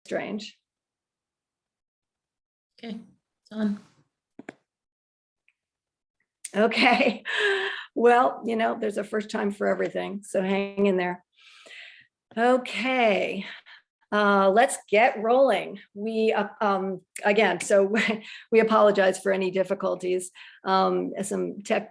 strange. Okay, it's on. Okay, well, you know, there's a first time for everything, so hang in there. Okay, let's get rolling. We, again, so we apologize for any difficulties, some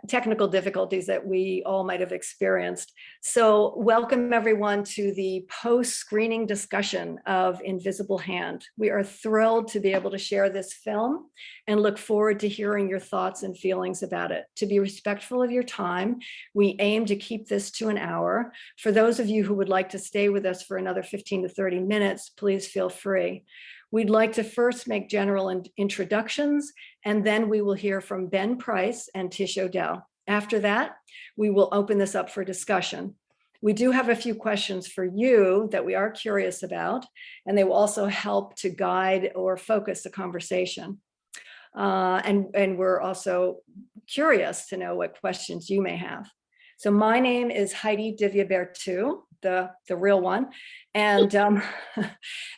technical difficulties that we all might have experienced. So welcome everyone to the post-screening discussion of Invisible Hand. We are thrilled to be able to share this film and look forward to hearing your thoughts and feelings about it. To be respectful of your time, we aim to keep this to an hour. For those of you who would like to stay with us for another 15 to 30 minutes, please feel free. We'd like to first make general introductions, and then we will hear from Ben Price and Tish Odell. After that, we will open this up for discussion. We do have a few questions for you that we are curious about, and they will also help to guide or focus the conversation. And we're also curious to know what questions you may have. So my name is Heidi Divya-Bertu, the real one, and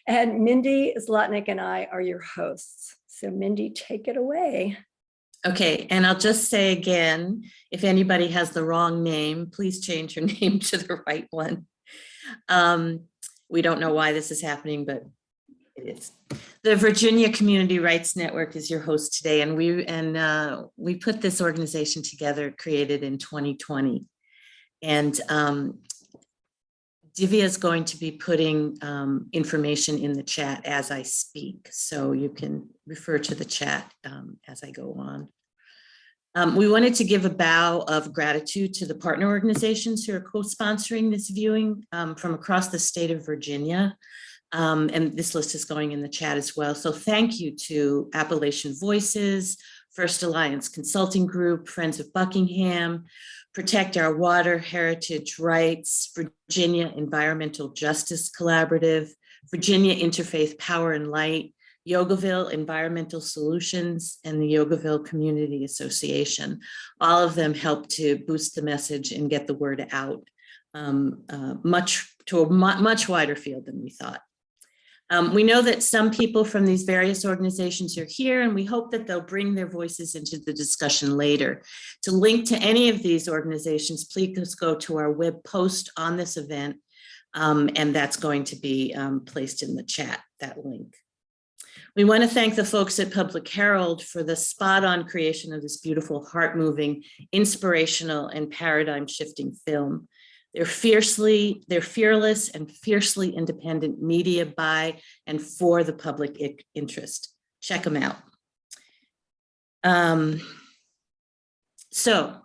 and Mindy Zlotnick and I are your hosts. So Mindy, take it away. Okay, and I'll just say again, if anybody has the wrong name, please change your name to the right one. We don't know why this is happening, but it is. The Virginia Community Rights Network is your host today, and we put this organization together, created in 2020. And Divya is going to be putting information in the chat as I speak, so you can refer to the chat as I go on. We wanted to give a bow of gratitude to the partner organizations who are co-sponsoring this viewing from across the state of Virginia. And this list is going in the chat as well. So thank you to Appalachian Voices, First Alliance Consulting Group, Friends of Buckingham, Protect Our Water, Heritage Rights, Virginia Environmental Justice Collaborative, Virginia Interfaith Power and Light, Yogaville Environmental Solutions, and the Yogaville Community Association. All of them help to boost the message and get the word out to a much wider field than we thought. We know that some people from these various organizations are here, and we hope that they'll bring their voices into the discussion later. To link to any of these organizations, please go to our web post on this event, and that's going to be placed in the chat, that link. We want to thank the folks at Public Herald for the spot-on creation of this beautiful, heart-moving, inspirational, and paradigm-shifting film. They're fearless and fiercely independent media by and for the public interest. Check them out. So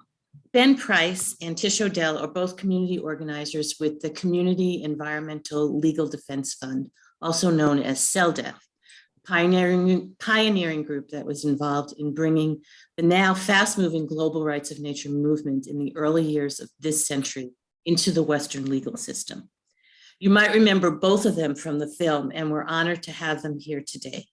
Ben Price and Tish Odell are both community organizers with the Community Environmental Legal Defense Fund, also known as CELDF, pioneering group that was involved in bringing the now fast-moving global rights of nature movement in the early years of this century into the Western legal system. You might remember both of them from the film, and we're honored to have them here today.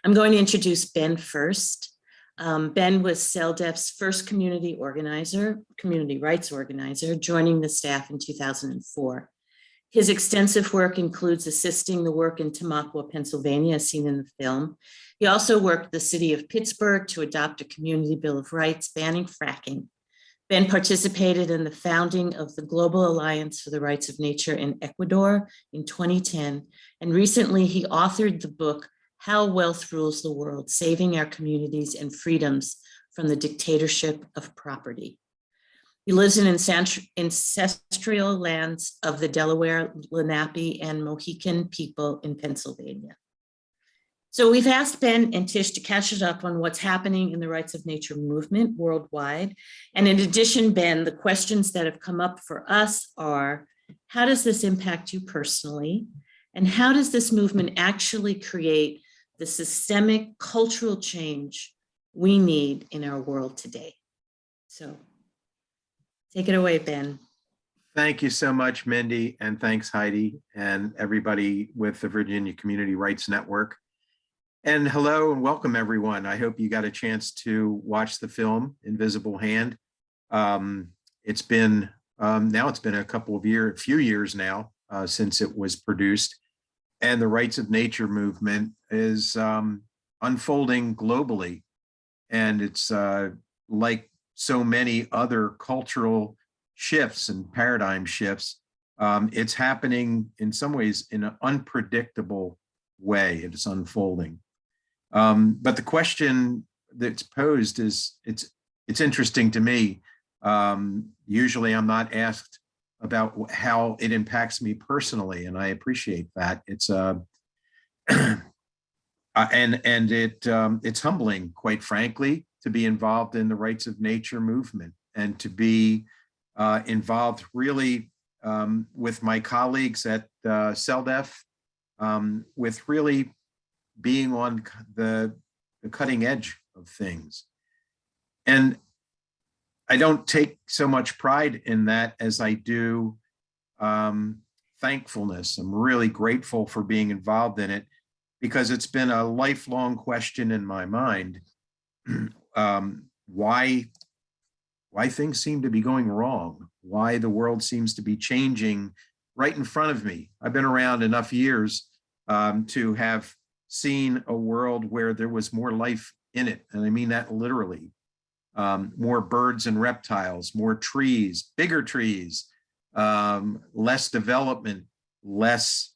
I'm going to introduce Ben first. Ben was CELDF's first community rights organizer, joining the staff in 2004. His extensive work includes assisting the work in Tamaqua, Pennsylvania, as seen in the film. He also worked the city of Pittsburgh to adopt a community bill of rights banning fracking. Ben participated in the founding of the Global Alliance for the Rights of Nature in Ecuador in 2010, and recently he authored the book, How Wealth Rules the World, Saving Our Communities and Freedoms from the Dictatorship of Property. He lives in ancestral lands of the Delaware, Lenape, and Mohican people in Pennsylvania. So we've asked Ben and Tish to catch us up on what's happening in the rights of nature movement worldwide. And in addition, Ben, the questions that have come up for us are, how does this impact you personally? And how does this movement actually create the systemic cultural change we need in our world today? So take it away, Ben. Thank you so much, Mindy, and thanks, Heidi, and everybody with the Virginia Community Rights Network. And hello and welcome, everyone. I hope you got a chance to watch the film, Invisible Hand. It's been now it's been a few years now since it was produced. and the rights of nature movement is unfolding globally. And it's like so many other cultural shifts and paradigm shifts, it's happening in some ways in an unpredictable way. It's unfolding. But the question that's posed is, it's interesting to me. Usually I'm not asked about how it impacts me personally, and I appreciate that. It's it's humbling, quite frankly, to be involved in the rights of nature movement and to be involved really with my colleagues at CELDF, with really being on the cutting edge of things. And I don't take so much pride in that as I do thankfulness. I'm really grateful for being involved in it, because it's been a lifelong question in my mind. Why things seem to be going wrong, why the world seems to be changing right in front of me. I've been around enough years to have seen a world where there was more life in it, and I mean that literally. More birds and reptiles, more trees, bigger trees, less development, less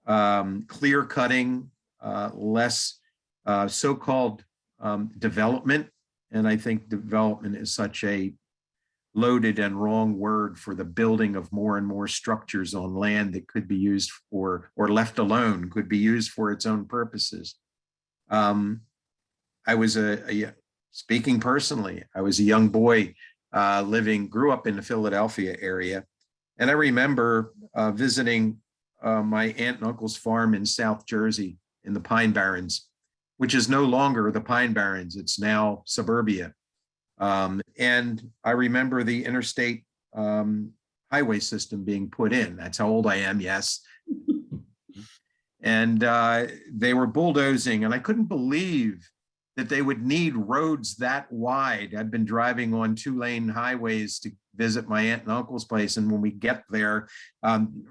clear cutting, less so-called development. And I think development is such a loaded and wrong word for the building of more and more structures on land that could be used for, or left alone, could be used for its own purposes. I was speaking personally, I was a young boy grew up in the Philadelphia area. And I remember visiting my aunt and uncle's farm in South Jersey in the Pine Barrens, which is no longer the Pine Barrens, it's now suburbia. And I remember the interstate highway system being put in. That's how old I am, yes. And they were bulldozing, and I couldn't believe that they would need roads that wide. I'd been driving on 2-lane highways to visit my aunt and uncle's place, and when we get there,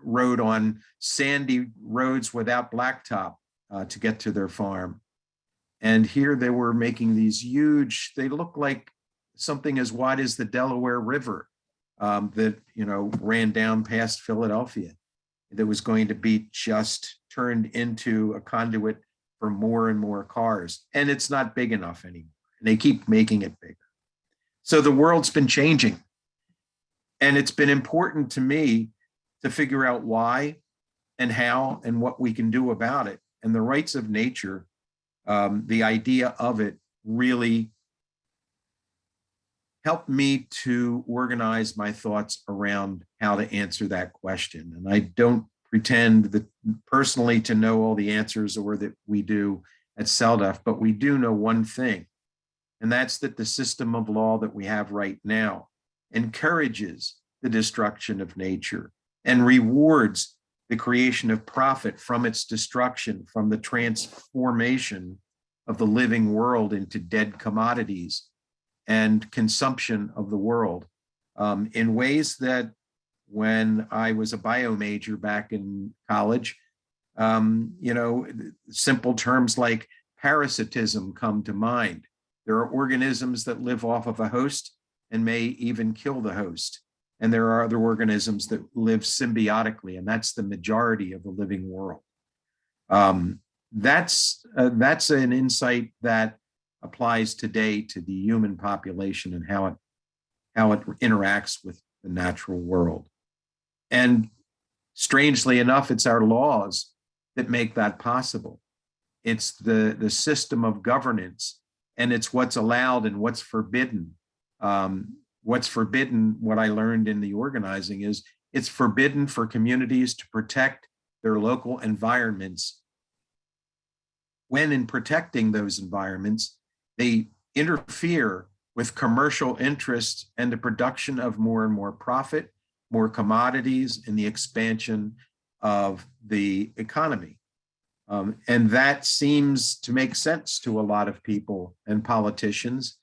rode on sandy roads without blacktop to get to their farm. And here they were making these huge, they look like something as wide as the Delaware River that, you know, ran down past Philadelphia, that was going to be just turned into a conduit for more and more cars. And it's not big enough anymore. And they keep making it bigger. So the world's been changing. And it's been important to me to figure out why and how and what we can do about it. And the rights of nature, the idea of it really helped me to organize my thoughts around how to answer that question. And I don't pretend that personally to know all the answers, or that we do at CELDF, but we do know one thing, and that's that the system of law that we have right now encourages the destruction of nature and rewards the creation of profit from its destruction, from the transformation of the living world into dead commodities and consumption of the world in ways that, when I was a bio major back in college, you know, simple terms like parasitism come to mind. There are organisms that live off of a host and may even kill the host. And there are other organisms that live symbiotically, and that's the majority of the living world. That's an insight that applies today to the human population and how it interacts with the natural world. And strangely enough, it's our laws that make that possible. It's the system of governance, and it's what's allowed and what's forbidden. What's forbidden, what I learned in the organizing, is it's forbidden for communities to protect their local environments when, in protecting those environments, they interfere with commercial interests and the production of more and more profit, more commodities, and the expansion of the economy. And that seems to make sense to a lot of people and politicians.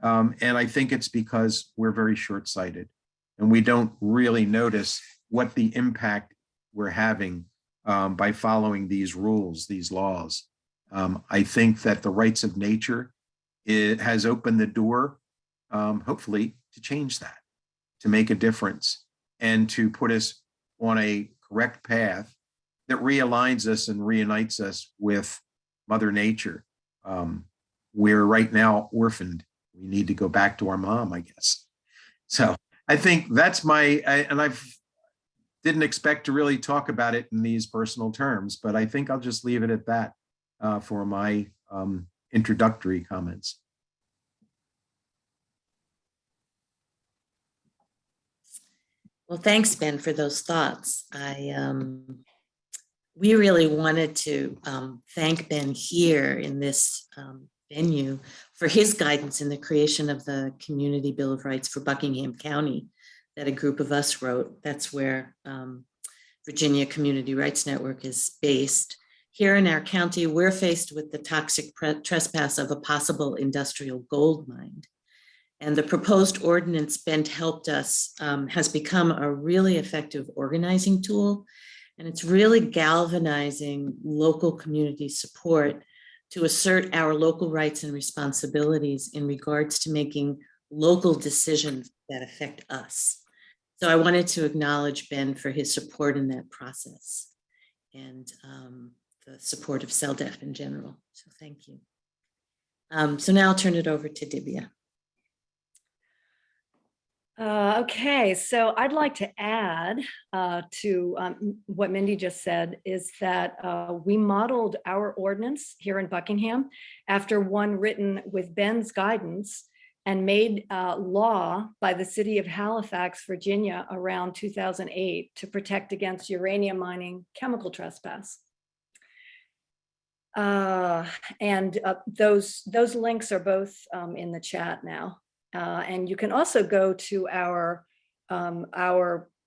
And I think it's because we're very short-sighted and we don't really notice what the impact we're having by following these rules, these laws. I think that the rights of nature, it has opened the door, hopefully, to change that, to make a difference, and to put us on a correct path that realigns us and reunites us with Mother Nature. We're right now orphaned. We need to go back to our mom, I guess. So I think that's and I didn't expect to really talk about it in these personal terms, but I think I'll just leave it at that for my introductory comments. Well, thanks, Ben, for those thoughts. We really wanted to thank Ben here in this venue for his guidance in the creation of the Community Bill of Rights for Buckingham County that a group of us wrote. That's where Virginia Community Rights Network is based. Here in our county, we're faced with the toxic trespass of a possible industrial gold mine. And the proposed ordinance Ben helped us has become a really effective organizing tool. And it's really galvanizing local community support to assert our local rights and responsibilities in regards to making local decisions that affect us. So I wanted to acknowledge Ben for his support in that process and the support of CELDF in general. So thank you. So now I'll turn it over to Divya. Okay, so I'd like to add to what Mindy just said is that we modeled our ordinance here in Buckingham after one written with Ben's guidance and made law by the city of Halifax, Virginia around 2008 to protect against uranium mining chemical trespass. And those links are both in the chat now. And you can also go to our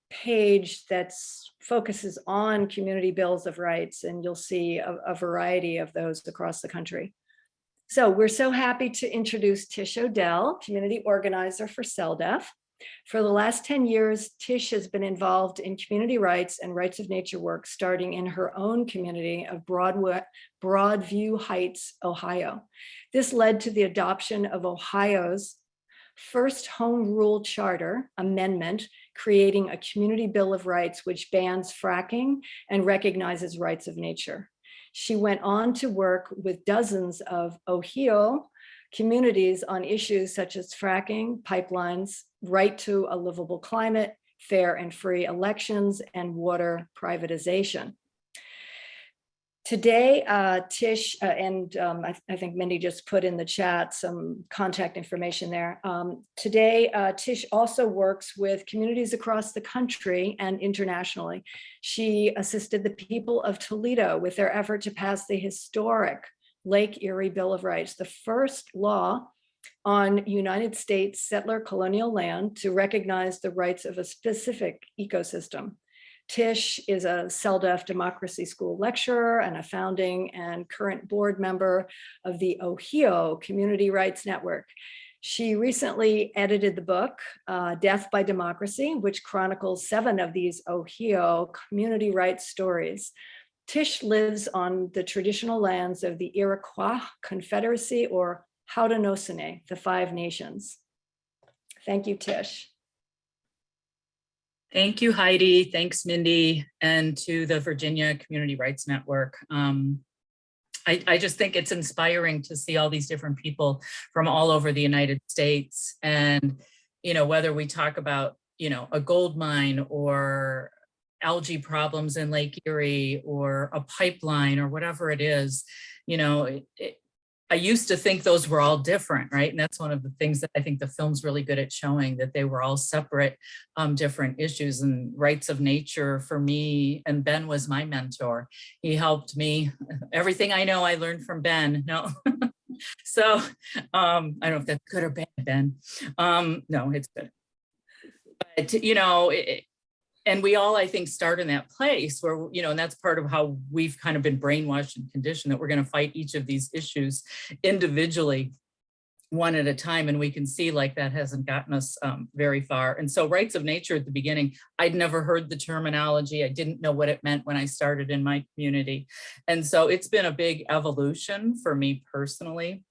page that focuses on community bills of rights, and you'll see a variety of those across the country. So we're so happy to introduce Tish Odell, community organizer for CELDF. For the last 10 years, Tish has been involved in community rights and rights of nature work, starting in her own community of Broadview Heights, Ohio. This led to the adoption of Ohio's first Home Rule Charter amendment, creating a community bill of rights which bans fracking and recognizes rights of nature. She went on to work with dozens of Ohio communities on issues such as fracking, pipelines, right to a livable climate, fair and free elections, and water privatization. Today, Tish, and I think Mindy just put in the chat some contact information there. Today, Tish also works with communities across the country and internationally. She assisted the people of Toledo with their effort to pass the historic Lake Erie Bill of Rights, the first law on United States settler colonial land to recognize the rights of a specific ecosystem. Tish is a CELDF Democracy School lecturer and a founding and current board member of the Ohio Community Rights Network. She recently edited the book, Death by Democracy, which chronicles 7 of these Ohio community rights stories. Tish lives on the traditional lands of the Iroquois Confederacy, or Haudenosaunee, the 5 nations. Thank you, Tish. Thank you, Heidi. Thanks, Mindy, and to the Virginia Community Rights Network. I just think it's inspiring to see all these different people from all over the United States. And, you know, whether we talk about, you know, a gold mine or algae problems in Lake Erie or a pipeline or whatever it is, you know, I used to think those were all different, right? And that's one of the things that I think the film's really good at showing, that they were all separate, different issues. And rights of nature for me, and Ben was my mentor. He helped me. Everything I know, I learned from Ben. No, so I don't know if that's good or bad, Ben. No, it's good. But you know, and we all, I think, start in that place where, you know, and that's part of how we've kind of been brainwashed and conditioned that we're going to fight each of these issues individually. one at a time, and we can see like that hasn't gotten us very far. And so rights of nature at the beginning, I'd never heard the terminology. I didn't know what it meant when I started in my community. And so it's been a big evolution for me personally.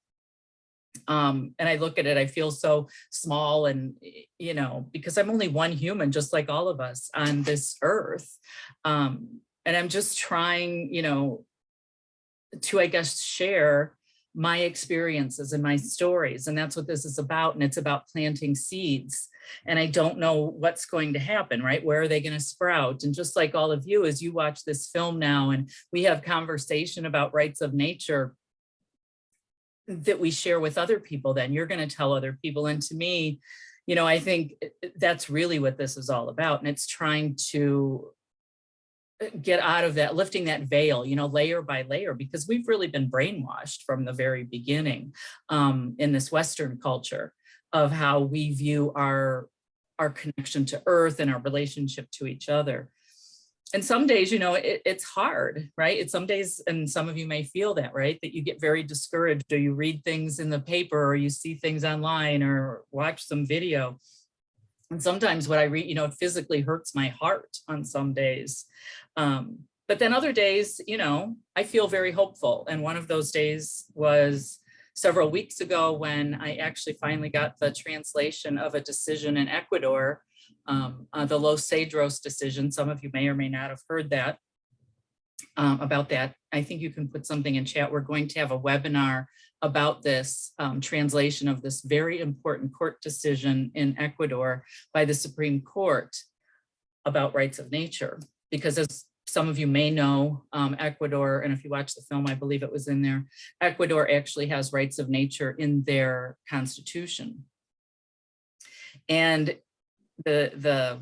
And I look at it, I feel so small, and, you know, because I'm only one human, just like all of us on this earth. And I'm just trying, you know, to, I guess, share my experiences and my stories. And that's what this is about. And it's about planting seeds. And I don't know what's going to happen, right? Where are they going to sprout? And just like all of you, as you watch this film now, and we have conversation about rights of nature that we share with other people, then you're going to tell other people. And to me, you know, I think that's really what this is all about. And it's trying to get out of that, lifting that veil, you know, layer by layer, because we've really been brainwashed from the very beginning in this Western culture of how we view our connection to Earth and our relationship to each other. And some days, you know, it's hard, right? It's some days, and some of you may feel that, right? That you get very discouraged, or you read things in the paper, or you see things online, or watch some video. And sometimes what I read, you know, it physically hurts my heart on some days. But then other days, you know, I feel very hopeful. And one of those days was several weeks ago when I actually finally got the translation of a decision in Ecuador, the Los Cedros decision. Some of you may or may not have heard that, about that. I think you can put something in chat. We're going to have a webinar about this translation of this very important court decision in Ecuador by the Supreme Court about rights of nature. Because as some of you may know, Ecuador, and if you watch the film, I believe it was in there, Ecuador actually has rights of nature in their constitution. And the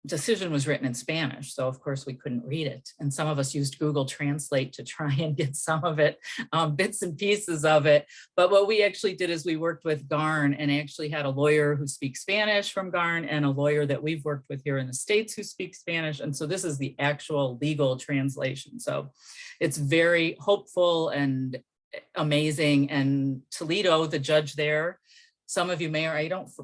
decision was written in Spanish, so of course we couldn't read it. And some of us used Google Translate to try and get some of it, bits and pieces of it. But what we actually did is we worked with GARN, and actually had a lawyer who speaks Spanish from GARN, and a lawyer that we've worked with here in the States who speaks Spanish. And so this is the actual legal translation. So it's very hopeful and amazing. And Toledo, the judge there, some of you may, or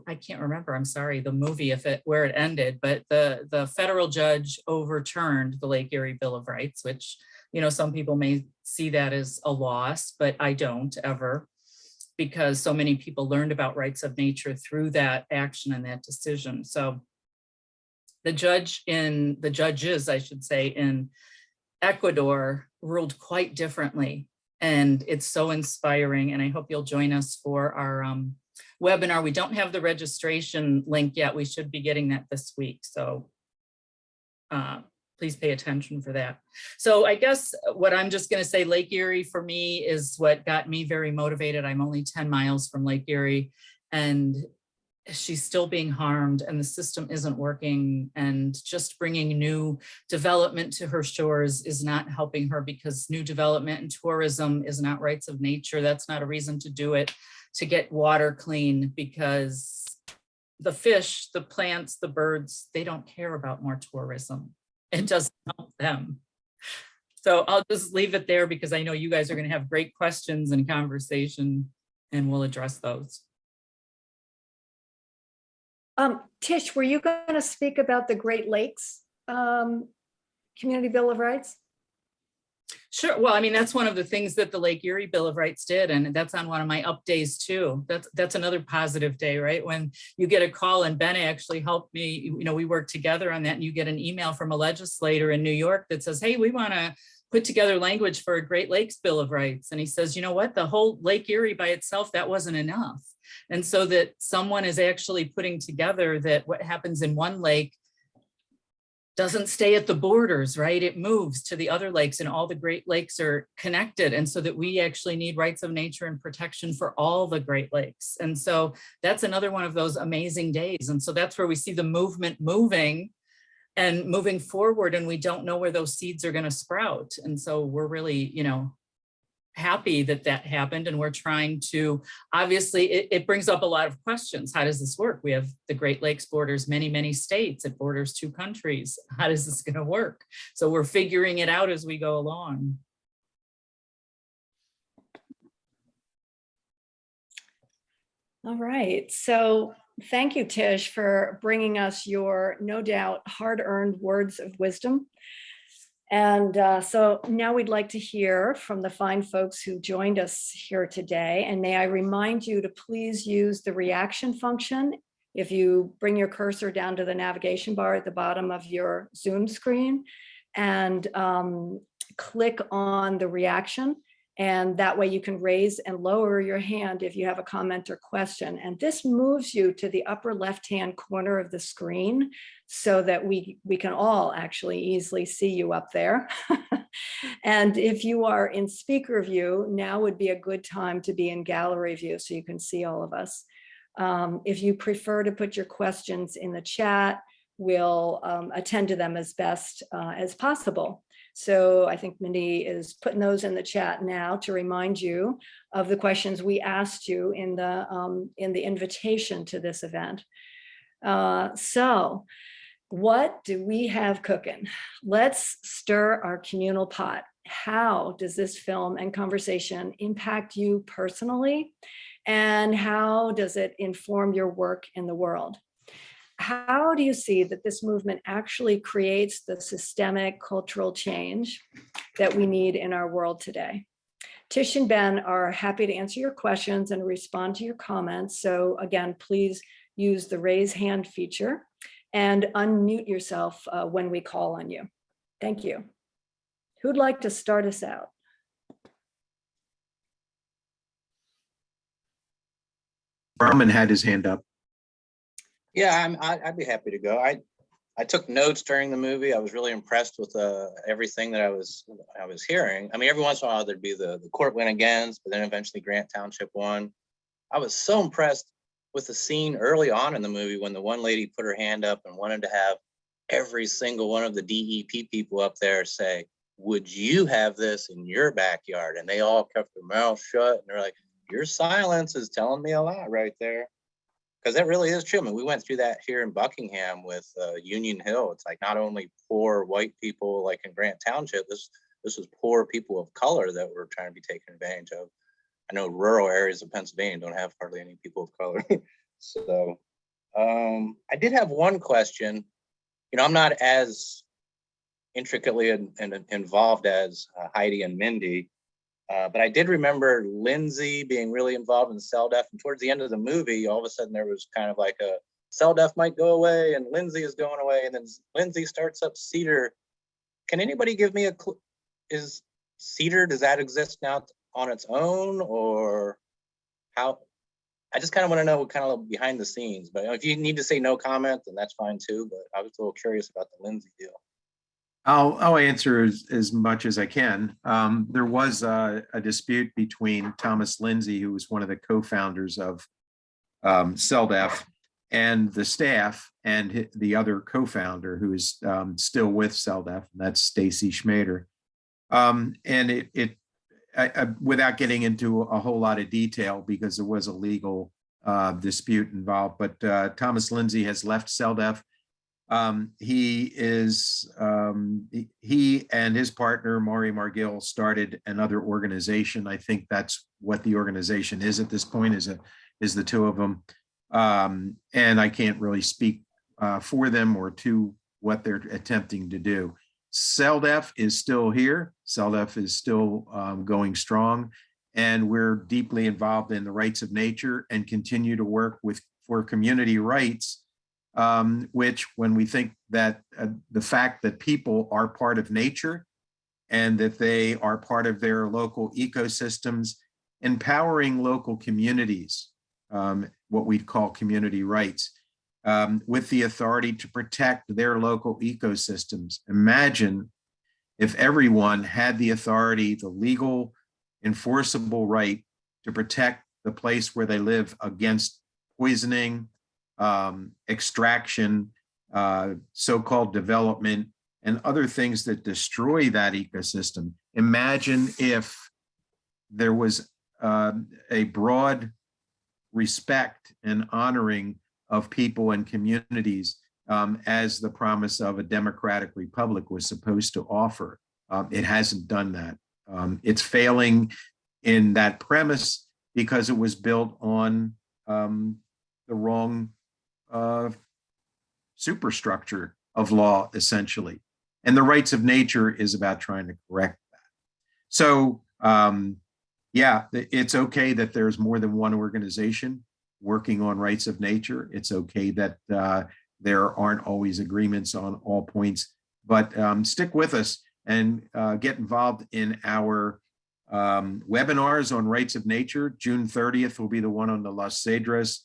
I can't remember, I'm sorry, the movie, where it ended, but the federal judge overturned the Lake Erie Bill of Rights, which, you know, some people may see that as a loss, but I don't ever, because so many people learned about rights of nature through that action and that decision. So the judges, I should say, in Ecuador ruled quite differently. And it's so inspiring. And I hope you'll join us for our webinar. We don't have the registration link yet. We should be getting that this week. So please pay attention for that. So I guess what I'm just going to say, Lake Erie for me is what got me very motivated. I'm only 10 miles from Lake Erie, and she's still being harmed, and the system isn't working, and just bringing new development to her shores is not helping her, because new development and tourism is not rights of nature. That's not a reason to do it, to get water clean, because the fish, the plants, the birds, they don't care about more tourism. It doesn't help them. So I'll just leave it there, because I know you guys are going to have great questions and conversation, and we'll address those. Tish, were you going to speak about the Great Lakes Community Bill of Rights? Sure. Well, I mean, that's one of the things that the Lake Erie Bill of Rights did, and that's on one of my up days too. That's another positive day, right? When you get a call, and Ben actually helped me, you know, we worked together on that, and you get an email from a legislator in New York that says, hey, we want to put together language for a Great Lakes Bill of Rights. And he says, you know what, the whole Lake Erie by itself, that wasn't enough. And so that someone is actually putting together that what happens in one lake doesn't stay at the borders, right? It moves to the other lakes, and all the Great Lakes are connected. And so that we actually need rights of nature and protection for all the Great Lakes. And so that's another one of those amazing days. And so that's where we see the movement moving and moving forward, and we don't know where those seeds are going to sprout. And so we're really, you know, happy that that happened, and we're trying to, obviously it brings up a lot of questions. How does this work? We have the Great Lakes borders many states. It borders 2 countries. How is this going to work? So we're figuring it out as we go along. All right, so thank you, Tish, for bringing us your no doubt hard-earned words of wisdom. And so now we'd like to hear from the fine folks who joined us here today. And may I remind you to please use the reaction function. If you bring your cursor down to the navigation bar at the bottom of your Zoom screen and click on the reaction, and that way you can raise and lower your hand if you have a comment or question. And this moves you to the upper left-hand corner of the screen so that we can all actually easily see you up there. And if you are in speaker view, now would be a good time to be in gallery view so you can see all of us. If you prefer to put your questions in the chat, we'll attend to them as best as possible. So I think Mindy is putting those in the chat now to remind you of the questions we asked you in the invitation to this event. So what do we have cooking? Let's stir our communal pot. How does this film and conversation impact you personally? And how does it inform your work in the world? How do you see that this movement actually creates the systemic cultural change that we need in our world today? Tish and Ben are happy to answer your questions and respond to your comments. So again, please use the raise hand feature and unmute yourself when we call on you. Thank you. Who'd like to start us out? Brahman had his hand up. Yeah, I'd be happy to go. I took notes during the movie. I was really impressed with everything that I was hearing. I mean, every once in a while there'd be the court went against, but then eventually Grant Township won. I was so impressed with the scene early on in the movie when the one lady put her hand up and wanted to have every single one of the DEP people up there say, "Would you have this in your backyard?" And they all kept their mouths shut and they're like, "Your silence is telling me a lot right there." Because that really is true. I mean, we went through that here in Buckingham with Union Hill. It's like not only poor white people like in Grant Township, this was poor people of color that were trying to be taken advantage of. I know rural areas of Pennsylvania don't have hardly any people of color. So I did have one question. You know, I'm not as intricately involved as Heidi and Mindy. But I did remember Lindsay being really involved in CELDF, and towards the end of the movie, all of a sudden there was kind of like a CELDF might go away and Lindsay is going away, and then Lindsay starts up CEDAR. Can anybody give me a clue? Is CEDAR, does that exist now on its own, or how? I just kind of want to know what kind of behind the scenes, but if you need to say no comment, then that's fine too, but I was a little curious about the Lindsay deal. I'll answer as much as I can. There was a dispute between Thomas Lindsay, who was one of the co-founders of CELDF, and the staff, and the other co-founder who is still with CELDF, and that's Stacy Schmader. And without getting into a whole lot of detail, because there was a legal dispute involved, but Thomas Lindsay has left CELDF. He and his partner, Maury Margill, started another organization. I think that's what the organization is at this point, is the two of them. And I can't really speak for them or to what they're attempting to do. CELDF is still here. CELDF is still going strong, and we're deeply involved in the rights of nature and continue to work for community rights. Which, when we think that the fact that people are part of nature and that they are part of their local ecosystems, empowering local communities, what we'd call community rights, with the authority to protect their local ecosystems. Imagine if everyone had the authority, the legal enforceable right to protect the place where they live against poisoning, extraction, so-called development, and other things that destroy that ecosystem. Imagine if there was a broad respect and honoring of people and communities as the promise of a democratic republic was supposed to offer. It hasn't done that. It's failing in that premise because it was built on the wrong superstructure of law, essentially. And the rights of nature is about trying to correct that. So, yeah, it's okay that there's more than one organization working on rights of nature. It's okay that there aren't always agreements on all points, but stick with us and get involved in our webinars on rights of nature. June 30th will be the one on the Las Cedras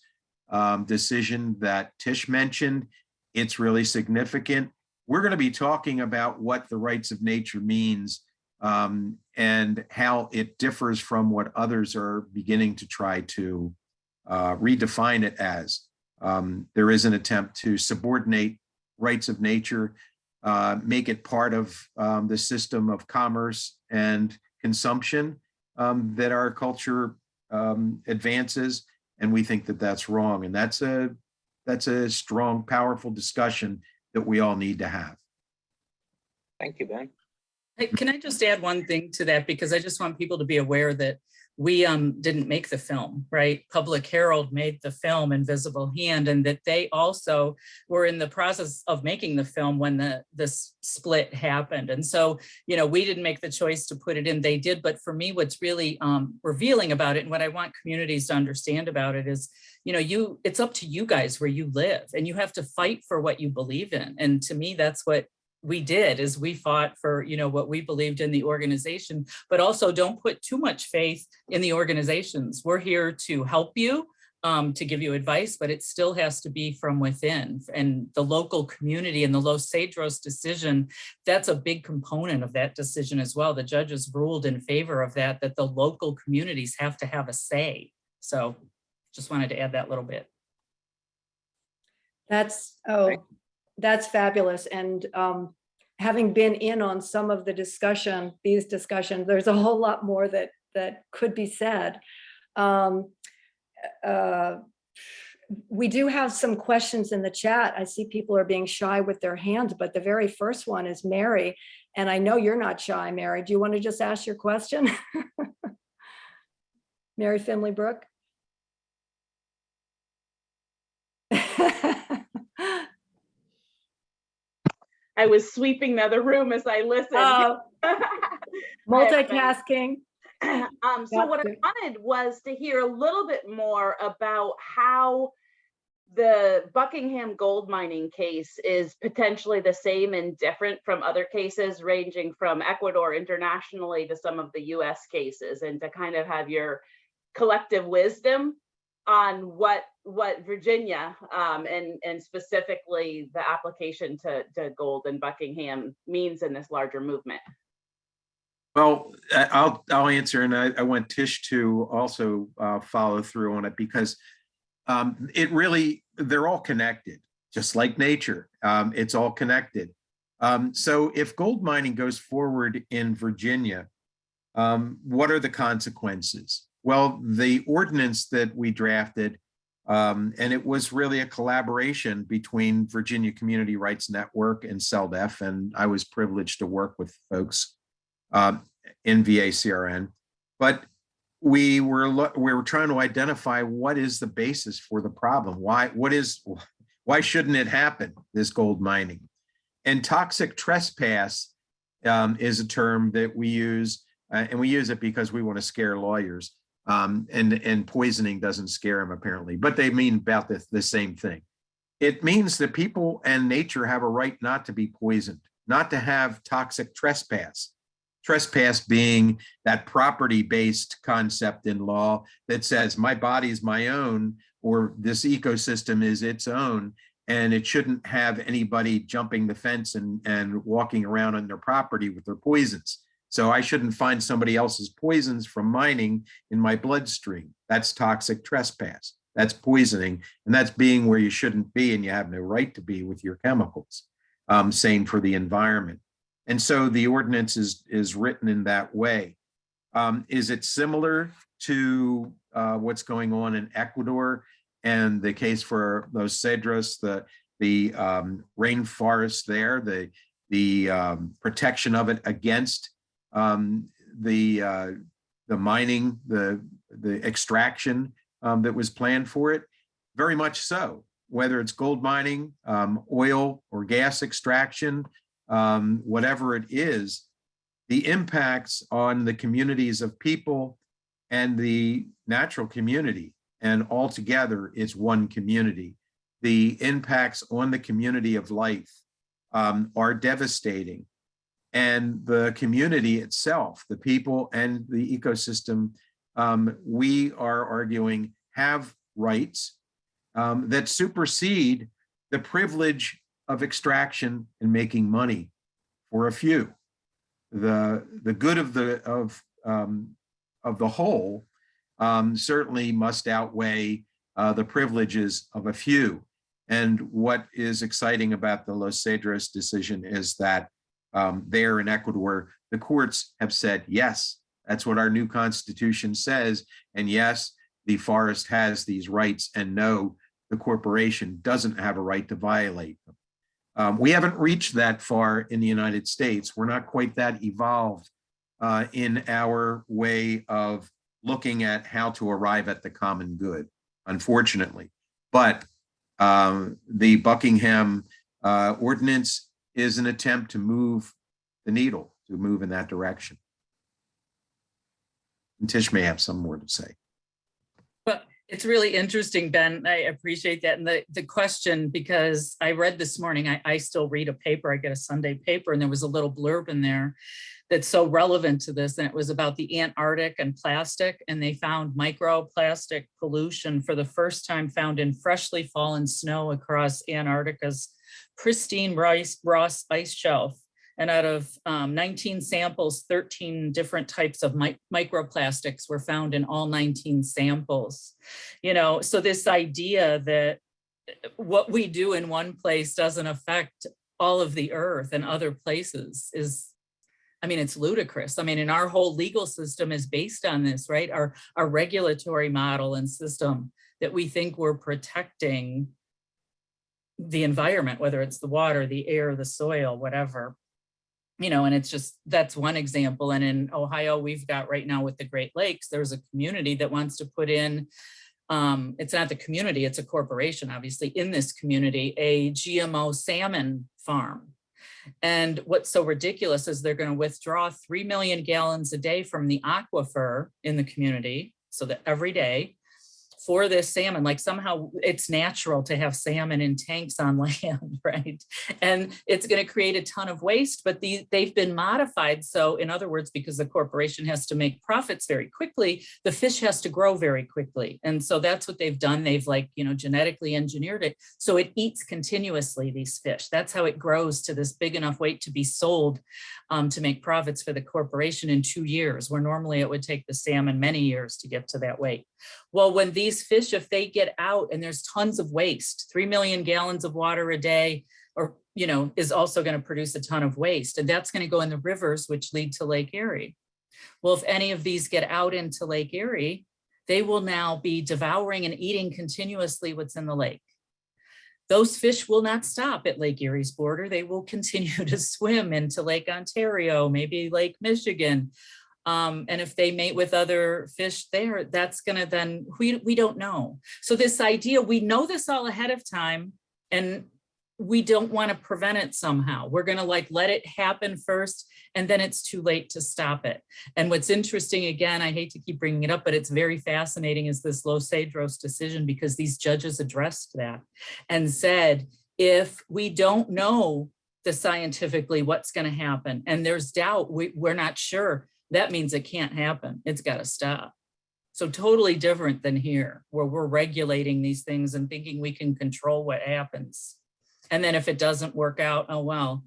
decision that Tish mentioned. It's really significant. We're going to be talking about what the rights of nature means and how it differs from what others are beginning to try to redefine it as. There is an attempt to subordinate rights of nature, make it part of the system of commerce and consumption that our culture advances, and we think that that's wrong. And that's a strong, powerful discussion that we all need to have. Thank you, Ben. Hey, can I just add one thing to that? Because I just want people to be aware that we didn't make the film, right? Public Herald made the film Invisible Hand, and that they also were in the process of making the film when this split happened. And so, you know, we didn't make the choice to put it in, they did. But for me, what's really revealing about it, and what I want communities to understand about it is, you know, it's up to you guys where you live, and you have to fight for what you believe in. And to me, that's what we did, is we fought for, you know, what we believed in the organization, but also don't put too much faith in the organizations. We're here to help you, to give you advice, but it still has to be from within. And the local community and the Los Cedros decision, that's a big component of that decision as well. The judges ruled in favor of that the local communities have to have a say. So just wanted to add that little bit. That's fabulous. And having been in on some of the these discussions, there's a whole lot more that could be said. We do have some questions in the chat. I see people are being shy with their hands, but the very first one is Mary. And I know you're not shy, Mary. Do you want to just ask your question? Mary Finley Brook. I was sweeping the other room as I listened. Oh, multitasking. So what I wanted was to hear a little bit more about how the Buckingham gold mining case is potentially the same and different from other cases, ranging from Ecuador internationally to some of the US cases, and to kind of have your collective wisdom on what Virginia and specifically the application to gold in Buckingham means in this larger movement. Well, I'll answer, and I want Tish to also follow through on it, because they're all connected, just like nature. It's all connected. So if gold mining goes forward in Virginia, what are the consequences? Well, the ordinance that we drafted, and it was really a collaboration between Virginia Community Rights Network and CELDF, and I was privileged to work with folks in VACRN, but we were trying to identify what is the basis for the problem. Why shouldn't it happen, this gold mining? And toxic trespass is a term that we use, and we use it because we want to scare lawyers. And poisoning doesn't scare them, apparently, but they mean about the same thing. It means that people and nature have a right not to be poisoned, not to have toxic trespass. Trespass being that property-based concept in law that says my body is my own, or this ecosystem is its own, and it shouldn't have anybody jumping the fence and walking around on their property with their poisons. So I shouldn't find somebody else's poisons from mining in my bloodstream. That's toxic trespass. That's poisoning, and that's being where you shouldn't be and you have no right to be with your chemicals. Same for the environment. And so the ordinance is written in that way. Is it similar to what's going on in Ecuador and the case for Los Cedros, the rainforest there, the protection of it against the mining, the extraction that was planned for it? Very much so. Whether it's gold mining, oil or gas extraction, whatever it is, the impacts on the communities of people and the natural community, and altogether it's one community. The impacts on the community of life are devastating. And the community itself, the people and the ecosystem, we are arguing have rights that supersede the privilege of extraction and making money for a few. The good of the whole certainly must outweigh the privileges of a few. And what is exciting about the Los Cedros decision is that there in Ecuador, the courts have said, yes, that's what our new constitution says. And yes, the forest has these rights, and no, the corporation doesn't have a right to violate them. We haven't reached that far in the United States. We're not quite that evolved in our way of looking at how to arrive at the common good, unfortunately. But the Buckingham Ordinance is an attempt to move the needle, to move in that direction. And Tish may have some more to say. Well, it's really interesting, Ben. I appreciate that. And the question, because I read this morning, I still read a paper, I get a Sunday paper, and there was a little blurb in there that's so relevant to this. And it was about the Antarctic and plastic. And they found microplastic pollution for the first time found in freshly fallen snow across Antarctica's pristine Ross ice shelf. And out of 19 samples, 13 different types of microplastics were found in all 19 samples. You know, so this idea that what we do in one place doesn't affect all of the earth and other places is, I mean, it's ludicrous. I mean, and our whole legal system is based on this, right? Our regulatory model and system that we think we're protecting the environment, whether it's the water, the air, the soil, whatever. You know, and it's just, that's one example. And in Ohio, we've got right now with the Great Lakes, there's a community that wants to put in, it's not the community, it's a corporation, obviously, in this community, a GMO salmon farm. And what's so ridiculous is they're going to withdraw 3 million gallons a day from the aquifer in the community, so that every day, for this salmon, like somehow it's natural to have salmon in tanks on land, right? And it's going to create a ton of waste, but they've been modified. So in other words, because the corporation has to make profits very quickly, the fish has to grow very quickly. And so that's what they've done. They've genetically engineered it. So it eats continuously, these fish. That's how it grows to this big enough weight to be sold to make profits for the corporation in 2 years, where normally it would take the salmon many years to get to that weight. Well, when these fish, if they get out and there's tons of waste, 3 million gallons of water a day, or, is also going to produce a ton of waste. And that's going to go in the rivers, which lead to Lake Erie. Well, if any of these get out into Lake Erie, they will now be devouring and eating continuously what's in the lake. Those fish will not stop at Lake Erie's border. They will continue to swim into Lake Ontario, maybe Lake Michigan. And if they mate with other fish there, that's going to then, we don't know. So this idea, we know this all ahead of time, and we don't want to prevent it somehow. We're going to let it happen first, and then it's too late to stop it. And what's interesting, again, I hate to keep bringing it up, but it's very fascinating, is this Los Cedros decision, because these judges addressed that and said, if we don't know scientifically what's going to happen, and there's doubt, we're not sure, that means it can't happen. It's got to stop. So totally different than here, where we're regulating these things and thinking we can control what happens. And then if it doesn't work out, oh, well.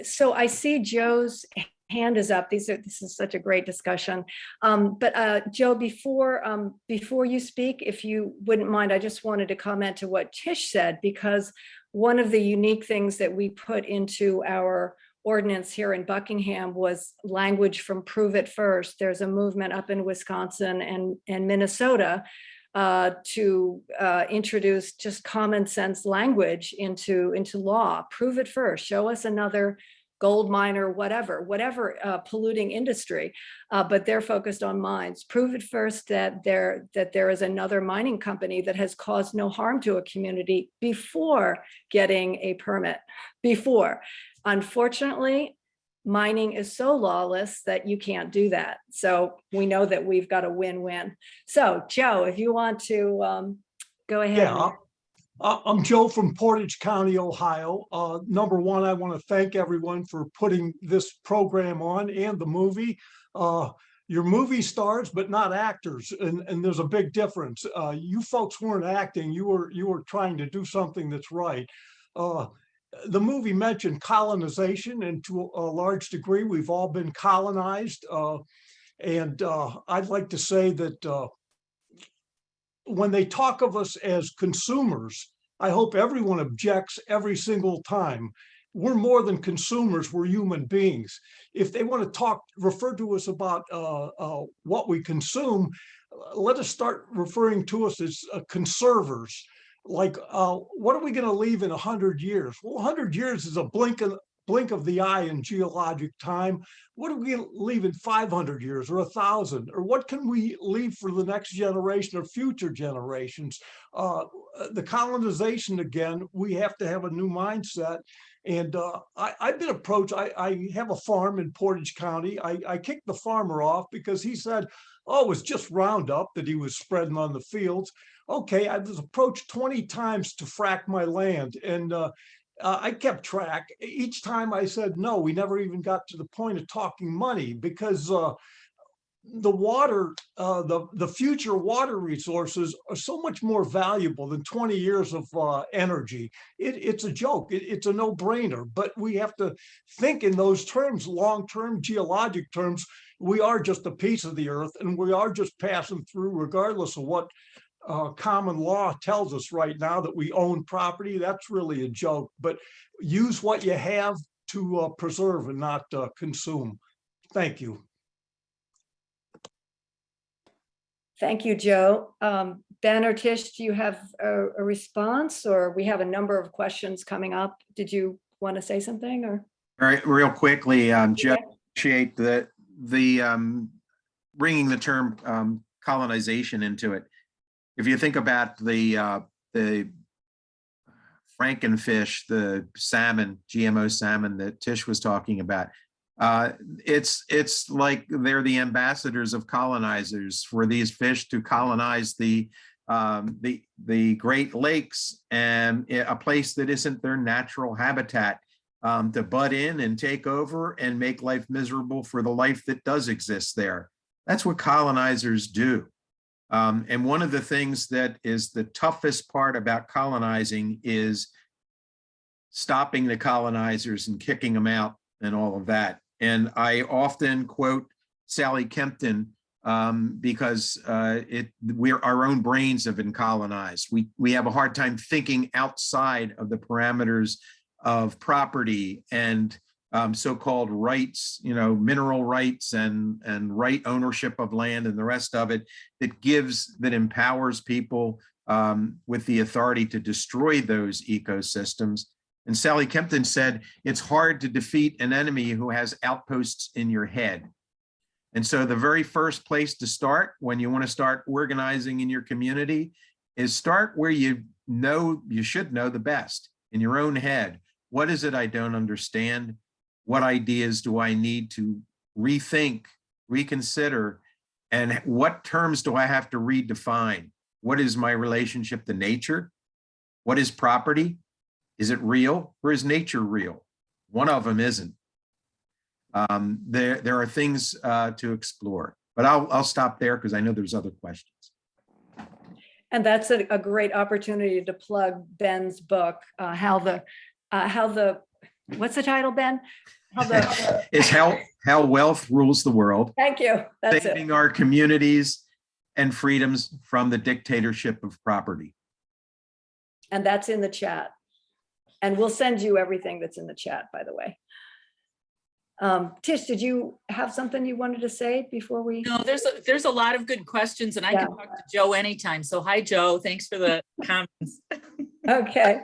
So I see Joe's hand is up. This is such a great discussion. But Joe, before you speak, if you wouldn't mind, I just wanted to comment to what Tish said, because one of the unique things that we put into our ordinance here in Buckingham was language from Prove It First. There's a movement up in Wisconsin and Minnesota to introduce just common sense language into law. Prove it first. Show us another gold miner, whatever polluting industry, but they're focused on mines. Prove it first that there is another mining company that has caused no harm to a community before getting a permit. Before, unfortunately, mining is so lawless that you can't do that. So we know that we've got a win-win. So Joe, if you want to go ahead. Yeah, I'm Joe from Portage County, Ohio. Number one, I want to thank everyone for putting this program on and the movie. You're movie stars, but not actors, and there's a big difference. You folks weren't acting; you were trying to do something that's right. The movie mentioned colonization, and to a large degree, we've all been colonized. And I'd like to say that when they talk of us as consumers, I hope everyone objects every single time. We're more than consumers, we're human beings. If they want to refer to us about what we consume, let us start referring to us as conservers. Like, what are we going to leave in 100 years? Well, 100 years is a blink of the eye in geologic time. What are we going to leave in 500 years or 1,000? Or what can we leave for the next generation or future generations? The colonization, again, we have to have a new mindset. And I've been approached. I have a farm in Portage County. I kicked the farmer off because he said, oh, it was just Roundup that he was spreading on the fields. Okay, I was approached 20 times to frack my land, and I kept track. Each time I said no. We never even got to the point of talking money, because the water, the future water resources are so much more valuable than 20 years of energy. It's a joke. It's a no-brainer, but we have to think in those terms, long-term geologic terms. We are just a piece of the earth, and we are just passing through, regardless of what common law tells us right now, that we own property. That's really a joke, but use what you have to preserve and not consume. Thank you. Thank you, Joe. Ben or Tish, do you have a response, or we have a number of questions coming up? Did you want to say something, or? All right, real quickly, Joe, appreciate the bringing the term colonization into it. If you think about the frankenfish, the salmon, GMO salmon that Tish was talking about, it's like they're the ambassadors of colonizers for these fish to colonize the Great Lakes, and a place that isn't their natural habitat, to butt in and take over and make life miserable for the life that does exist there. That's what colonizers do. And one of the things that is the toughest part about colonizing is stopping the colonizers and kicking them out and all of that. And I often quote Sally Kempton because our own brains have been colonized. We have a hard time thinking outside of the parameters of property and so-called rights, mineral rights and right ownership of land and the rest of it, that empowers people with the authority to destroy those ecosystems. And Sally Kempton said, it's hard to defeat an enemy who has outposts in your head. And so the very first place to start when you want to start organizing in your community is start where you should know the best, in your own head. What is it I don't understand? What ideas do I need to rethink, reconsider, and what terms do I have to redefine? What is my relationship to nature? What is property? Is it real, or is nature real? One of them isn't. There are things to explore, but I'll stop there because I know there's other questions. And that's a great opportunity to plug Ben's book, how the what's the title, Ben? How wealth rules the world. Thank you. That's saving our communities and freedoms from the dictatorship of property. And that's in the chat. And we'll send you everything that's in the chat, by the way. Tish, did you have something you wanted to say before we? No, there's a lot of good questions, and I can talk to Joe anytime. So hi, Joe. Thanks for the comments. Okay.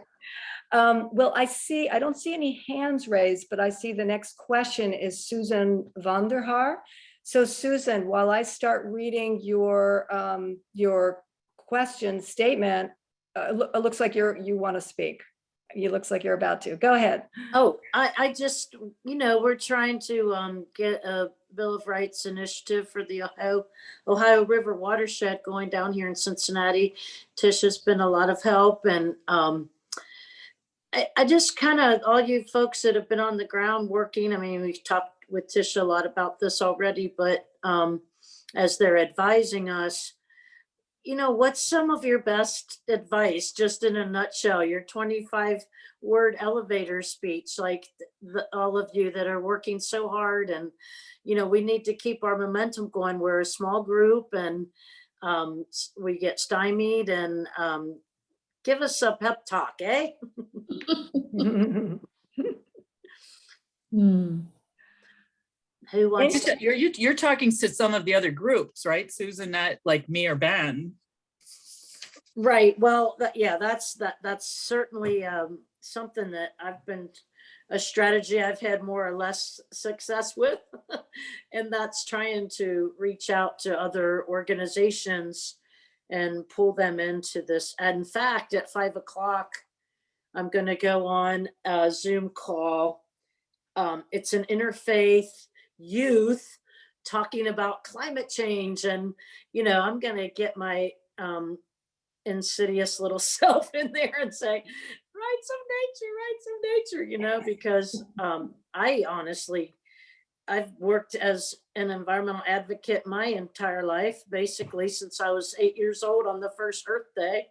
Well, I don't see any hands raised, but I see the next question is Susan van der Haar. So Susan, while I start reading your question statement, it looks like you want to speak. It looks like you're about to. Go ahead. Oh, I just, we're trying to get a Bill of Rights initiative for the Ohio River watershed going down here in Cincinnati. Tish has been a lot of help, and I just kind of, all you folks that have been on the ground working, I mean, we've talked with Tish a lot about this already, but as they're advising us, what's some of your best advice, just in a nutshell, your 25-word elevator speech, like all of you that are working so hard, and, we need to keep our momentum going. We're a small group, and we get stymied, and give us a pep talk, eh? Who wants to? You're talking to some of the other groups, right, Susan, not like me or Ben? Right. Well, that's certainly something that a strategy I've had more or less success with, and that's trying to reach out to other organizations and pull them into this. And in fact, at 5 o'clock, I'm going to go on a Zoom call. It's an interfaith youth talking about climate change, and I'm going to get my insidious little self in there and say, rights of nature, because I've worked as an environmental advocate my entire life, basically since I was 8 years old on the first Earth Day.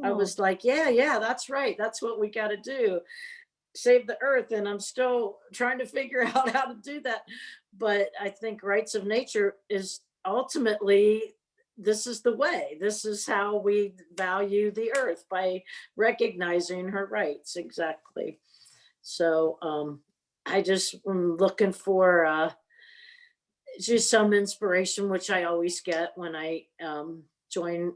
I was like, yeah, that's right. That's what we got to do. Save the earth. And I'm still trying to figure out how to do that. But I think rights of nature is ultimately, this is the way. This is how we value the earth, by recognizing her rights. Exactly. So I just am looking for just some inspiration, which I always get when I join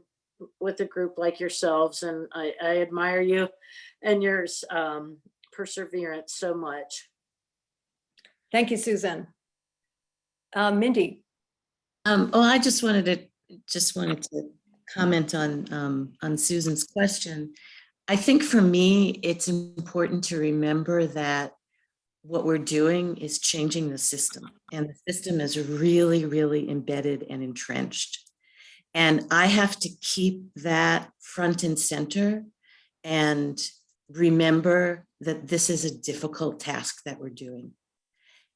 with a group like yourselves. And I admire you and your perseverance so much. Thank you, Susan. Mindy. I just wanted to comment on Susan's question. I think for me, it's important to remember that what we're doing is changing the system, and the system is really, really embedded and entrenched. And I have to keep that front and center and remember that this is a difficult task that we're doing.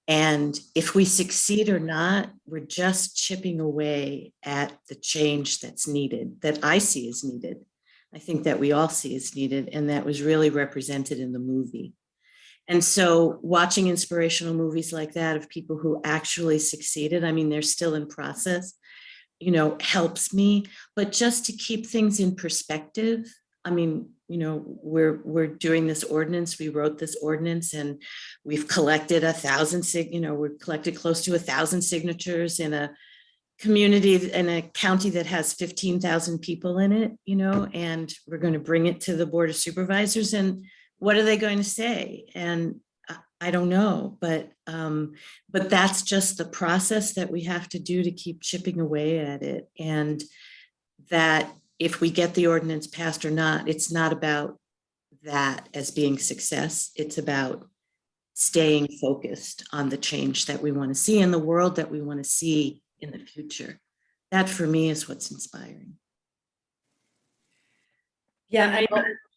And if we succeed or not, we're just chipping away at the change that's needed, that I see as needed. I think that we all see as needed, and that was really represented in the movie. And so watching inspirational movies like that of people who actually succeeded, I mean, they're still in process, helps me. But just to keep things in perspective, I mean, we're doing this ordinance. We wrote this ordinance, and we've collected we've collected close to 1,000 signatures in a community, in a county that has 15,000 people in it, and we're going to bring it to the Board of Supervisors. And what are they going to say? And I don't know, but that's just the process that we have to do to keep chipping away at it. And that if we get the ordinance passed or not, it's not about that as being success. It's about staying focused on the change that we want to see in the world, that we want to see in the future. That for me is what's inspiring. Yeah,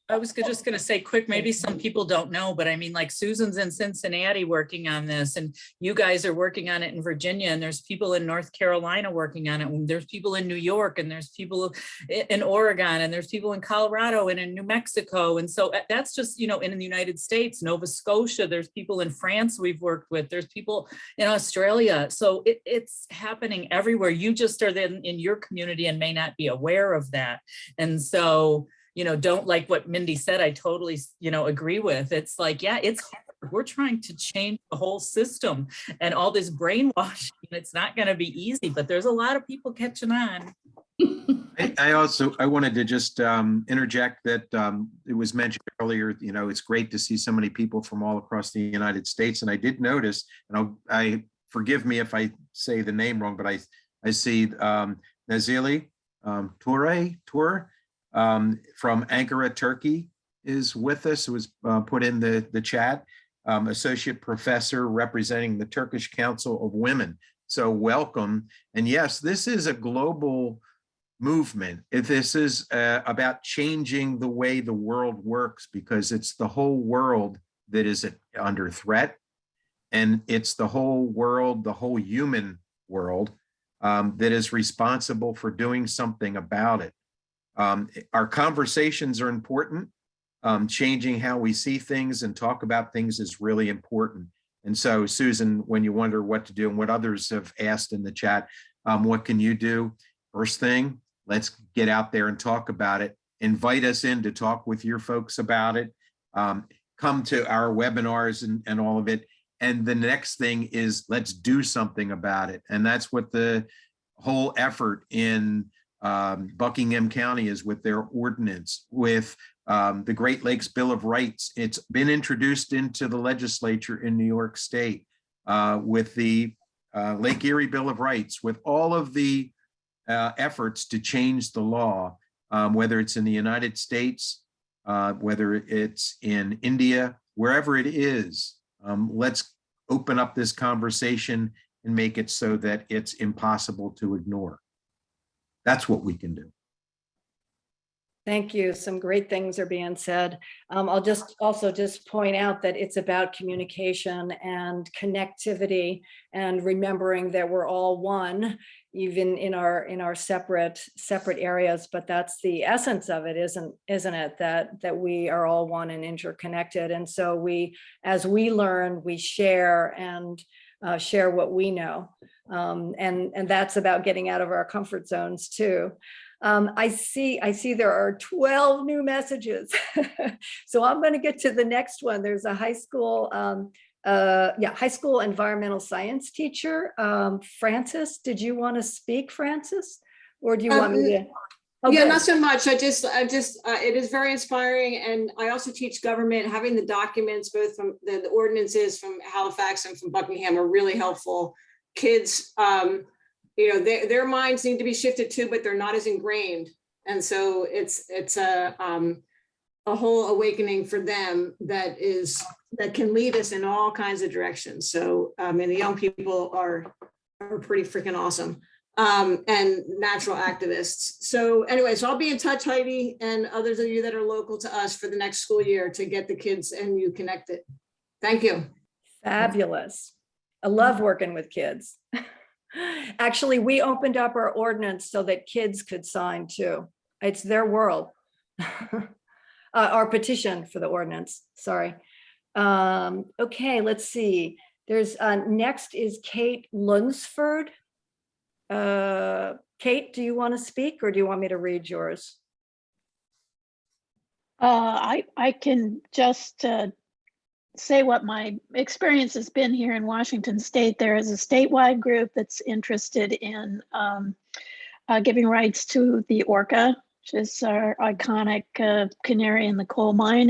I was just going to say quick, maybe some people don't know, but I mean, like Susan's in Cincinnati working on this, and you guys are working on it in Virginia, and there's people in North Carolina working on it. And there's people in New York, and there's people in Oregon, and there's people in Colorado and in New Mexico. And so that's just, in the United States, Nova Scotia, there's people in France we've worked with, there's people in Australia. So it's happening everywhere. You just are then in your community and may not be aware of that. And so, don't, like what Mindy said, I totally, agree with. It's like, yeah, it's hard. We're trying to change the whole system and all this brainwashing. It's not going to be easy, but there's a lot of people catching on. I wanted to just interject that it was mentioned earlier, it's great to see so many people from all across the United States. And I did notice, and I forgive me if I say the name wrong, but I see Nazili Toure from Ankara, Turkey is with us. It was put in the chat. Associate professor representing the Turkish Council of Women. So welcome. And yes, this is a global movement. This is about changing the way the world works, because it's the whole world that is under threat. And it's the whole world, the whole human world that is responsible for doing something about it. Our conversations are important. Changing how we see things and talk about things is really important. And so, Susan, when you wonder what to do and what others have asked in the chat, what can you do? First thing, let's get out there and talk about it. Invite us in to talk with your folks about it. Come to our webinars and all of it. And the next thing is, let's do something about it. And that's what the whole effort in Buckingham County is, with their ordinance, with the Great Lakes Bill of Rights. It's been introduced into the legislature in New York State, with the Lake Erie Bill of Rights, with all of the efforts to change the law, whether it's in the United States, whether it's in India, wherever it is. Let's open up this conversation and make it so that it's impossible to ignore. That's what we can do. Thank you. Some great things are being said. I'll also point out that it's about communication and connectivity, and remembering that we're all one, even in our separate areas. But that's the essence of it, isn't it? That we are all one and interconnected. And so as we learn, we share and share what we know. And that's about getting out of our comfort zones too. I see there are 12 new messages. So I'm going to get to the next one. There's a high school environmental science teacher. Francis, did you want to speak, Francis? Or do you want me to? Oh, yeah, good. not so much. I just, it is very inspiring. And I also teach government. Having the documents, both from the ordinances from Halifax and from Buckingham, are really helpful. Kids, their minds need to be shifted too, but they're not as ingrained. And so it's a whole awakening for them that can lead us in all kinds of directions. So, and the young people are pretty freaking awesome. And natural activists. So anyway, so I'll be in touch, Heidi, and others of you that are local to us for the next school year to get the kids and you connected. Thank you. Fabulous. I love working with kids. Actually, we opened up our ordinance so that kids could sign too. It's their world. Our petition for the ordinance, sorry. Okay, let's see. There's next is Kate Lunsford. Kate, do you want to speak, or do you want me to read yours? I can just say what my experience has been here in Washington State. There is a statewide group that's interested in giving rights to the orca, which is our iconic canary in the coal mine,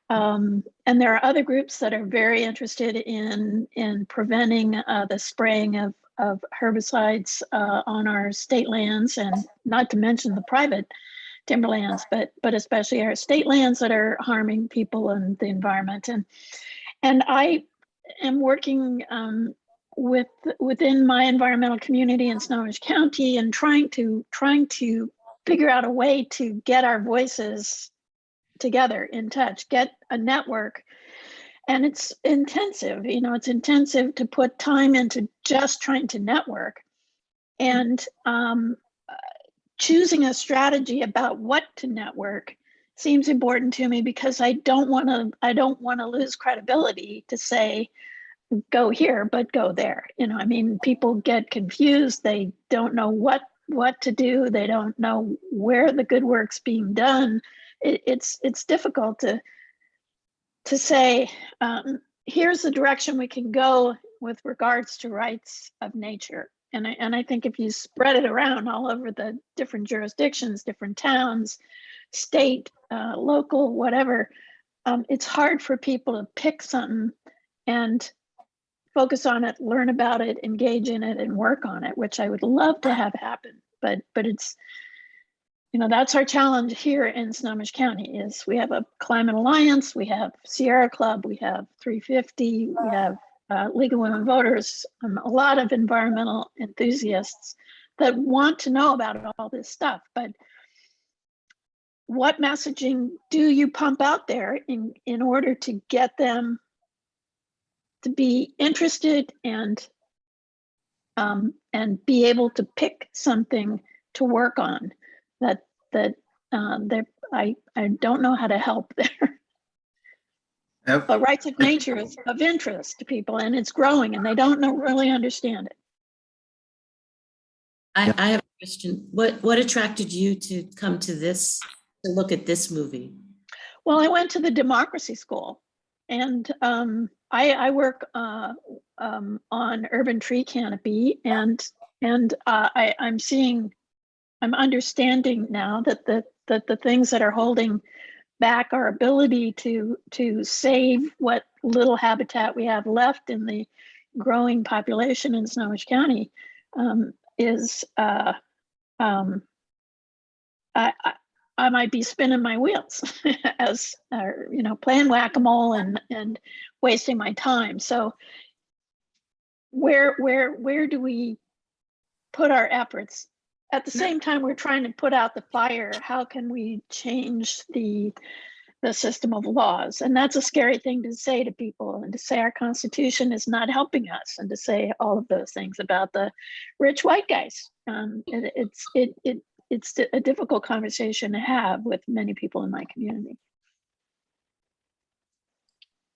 and there are other groups that are very interested in preventing the spraying of herbicides on our state lands, and not to mention the private timberlands, but especially our state lands that are harming people and the environment. And I am working within my environmental community in Snohomish County and trying to figure out a way to get our voices together, in touch, get a network. And it's intensive, it's intensive to put time into just trying to network, and choosing a strategy about what to network seems important to me, because I don't want to lose credibility to say, go here, but go there. People get confused. They don't know what to do. They don't know where the good work's being done. It's difficult to say, here's the direction we can go with regards to rights of nature. And I think if you spread it around all over the different jurisdictions, different towns, state, local, whatever, it's hard for people to pick something and focus on it, learn about it, engage in it, and work on it, which I would love to have happen. But it's, that's our challenge here in Snohomish County is we have a Climate Alliance, we have Sierra Club, we have 350, we have League of Women Voters, a lot of environmental enthusiasts that want to know about all this stuff. But what messaging do you pump out there in order to get them to be interested and be able to pick something to work on that I don't know how to help there. Yep. But rights of nature is of interest to people, and it's growing, and they don't really understand it. I have a question. What attracted you to come to this, to look at this movie? Well, I went to the democracy school, and I work on urban tree canopy, and I'm understanding now that the things that are holding back our ability to save what little habitat we have left in the growing population in Snohomish County is I might be spinning my wheels as playing whack-a-mole and wasting my time. So where do we put our efforts? At the same time, we're trying to put out the fire. How can we change the system of laws? And that's a scary thing to say to people, and to say our Constitution is not helping us, and to say all of those things about the rich white guys. It's a difficult conversation to have with many people in my community.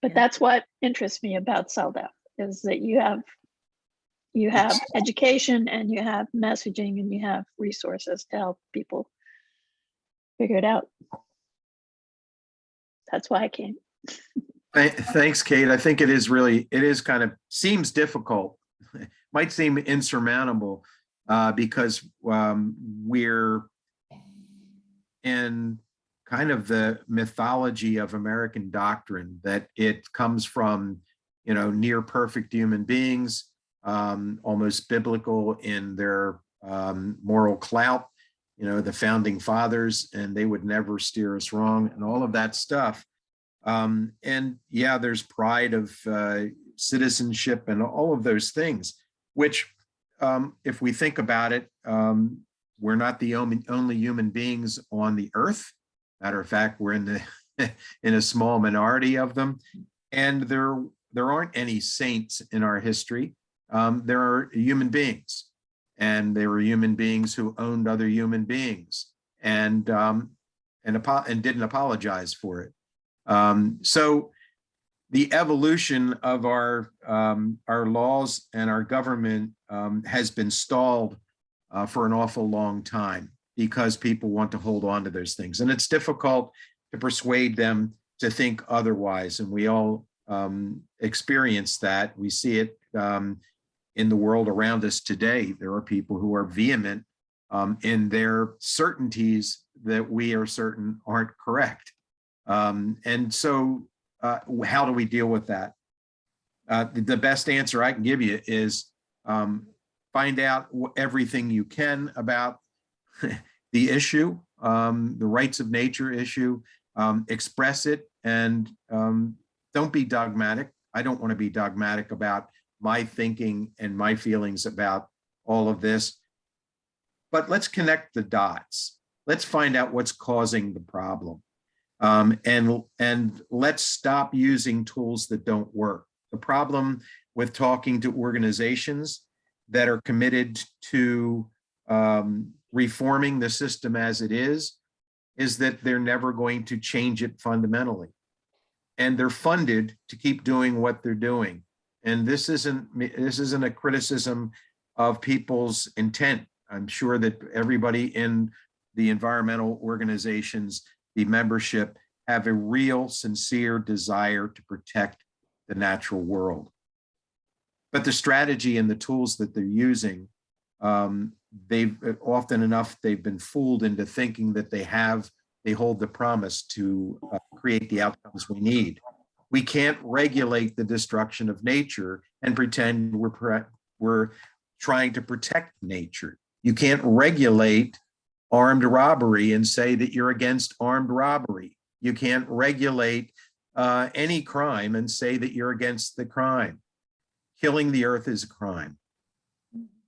But that's what interests me about CELDF, is that you have education, and you have messaging, and you have resources to help people figure it out. That's why I came. Thanks, Kate. I think it is kind of seems difficult. It might seem insurmountable because we're in kind of the mythology of American doctrine that it comes from, near perfect human beings, almost biblical in their moral clout, the founding fathers, and they would never steer us wrong, and all of that stuff. And yeah, there's pride of citizenship and all of those things, which if we think about it, we're not the only human beings on the earth. Matter of fact, we're in a small minority of them, and there aren't any saints in our history. There are human beings, and they were human beings who owned other human beings, and didn't apologize for it. So the evolution of our laws and our government has been stalled for an awful long time because people want to hold on to those things, and it's difficult to persuade them to think otherwise. And we all experience that. We see it in the world around us today. There are people who are vehement in their certainties that we are certain aren't correct. And so how do we deal with that? The best answer I can give you is find out everything you can about the issue, the rights of nature issue, express it, and don't be dogmatic. I don't want to be dogmatic about my thinking and my feelings about all of this, but let's connect the dots. Let's find out what's causing the problem. And let's stop using tools that don't work. The problem with talking to organizations that are committed to reforming the system as it is that they're never going to change it fundamentally. And they're funded to keep doing what they're doing. And this isn't a criticism of people's intent. I'm sure that everybody in the environmental organizations, the membership, have a real, sincere desire to protect the natural world. But the strategy and the tools that they're using They've often enough, they've been fooled into thinking that they hold the promise to create the outcomes we need. We can't regulate the destruction of nature and pretend we're trying to protect nature. You can't regulate armed robbery and say that you're against armed robbery. You can't regulate any crime and say that you're against the crime. Killing the earth is a crime.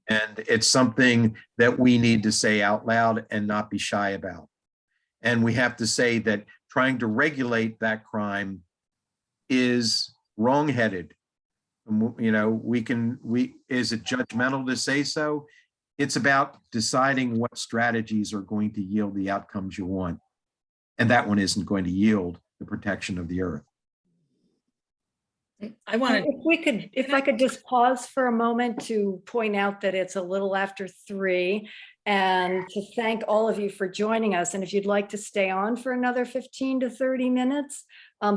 And it's something that we need to say out loud and not be shy about. And we have to say that trying to regulate that crime is wrongheaded. You know, is it judgmental to say so? It's about deciding what strategies are going to yield the outcomes you want. And that one isn't going to yield the protection of the earth. I want to. If I could just pause for a moment to point out that it's a little after 3 and to thank all of you for joining us. And if you'd like to stay on for another 15 to 30 minutes,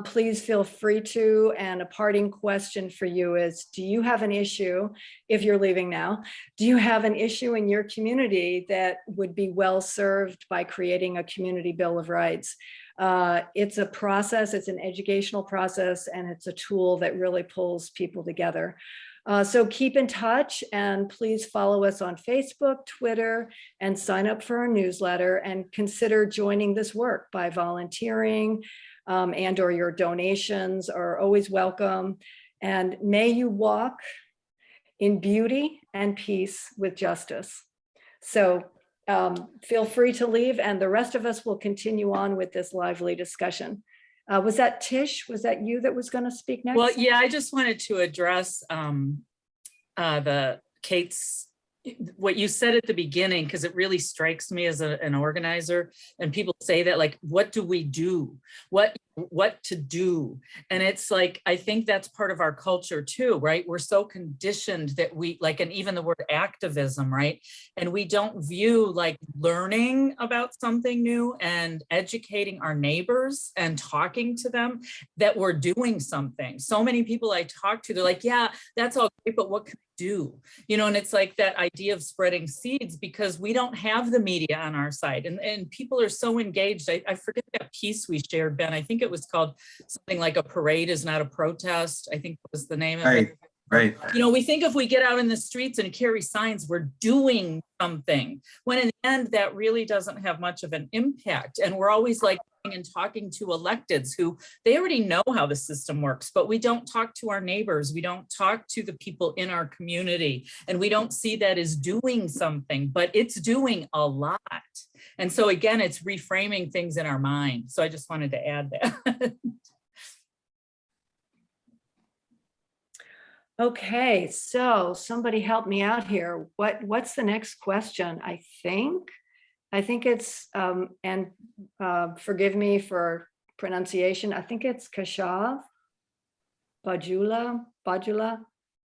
please feel free to. And a parting question for you is, do you have an issue, if you're leaving now, do you have an issue in your community that would be well served by creating a community Bill of Rights? It's a process, it's an educational process, and it's a tool that really pulls people together. So keep in touch and please follow us on Facebook, Twitter, and sign up for our newsletter and consider joining this work by volunteering and or your donations are always welcome. And may you walk in beauty and peace with justice. So feel free to leave and the rest of us will continue on with this lively discussion. Was that Tish? Was that you that was going to speak next? Well, yeah, I just wanted to address Kate's, what you said at the beginning, because it really strikes me as an organizer. And people say that, like, what do we do? What to do? And it's like, I think that's part of our culture too, right? We're so conditioned that we like, and even the word activism, right? And we don't view like learning about something new and educating our neighbors and talking to them that we're doing something. So many people I talk to, they're like, yeah, that's all great, but what can I do? You know, and it's like that idea of spreading seeds because we don't have the media on our side and people are so engaged. I forget that piece we shared, Ben. I think it was called something like A Parade Is Not a Protest. I think was the name of it. Right. You know, we think if we get out in the streets and carry signs, we're doing something, when in the end, that really doesn't have much of an impact. And we're always like and talking to electeds who they already know how the system works, but we don't talk to our neighbors. We don't talk to the people in our community, and we don't see that as doing something, but it's doing a lot. And so again, it's reframing things in our mind. So I just wanted to add that. Okay, so somebody help me out here. What's the next question? I think it's, and forgive me for pronunciation. I think it's Kashav, Bajula.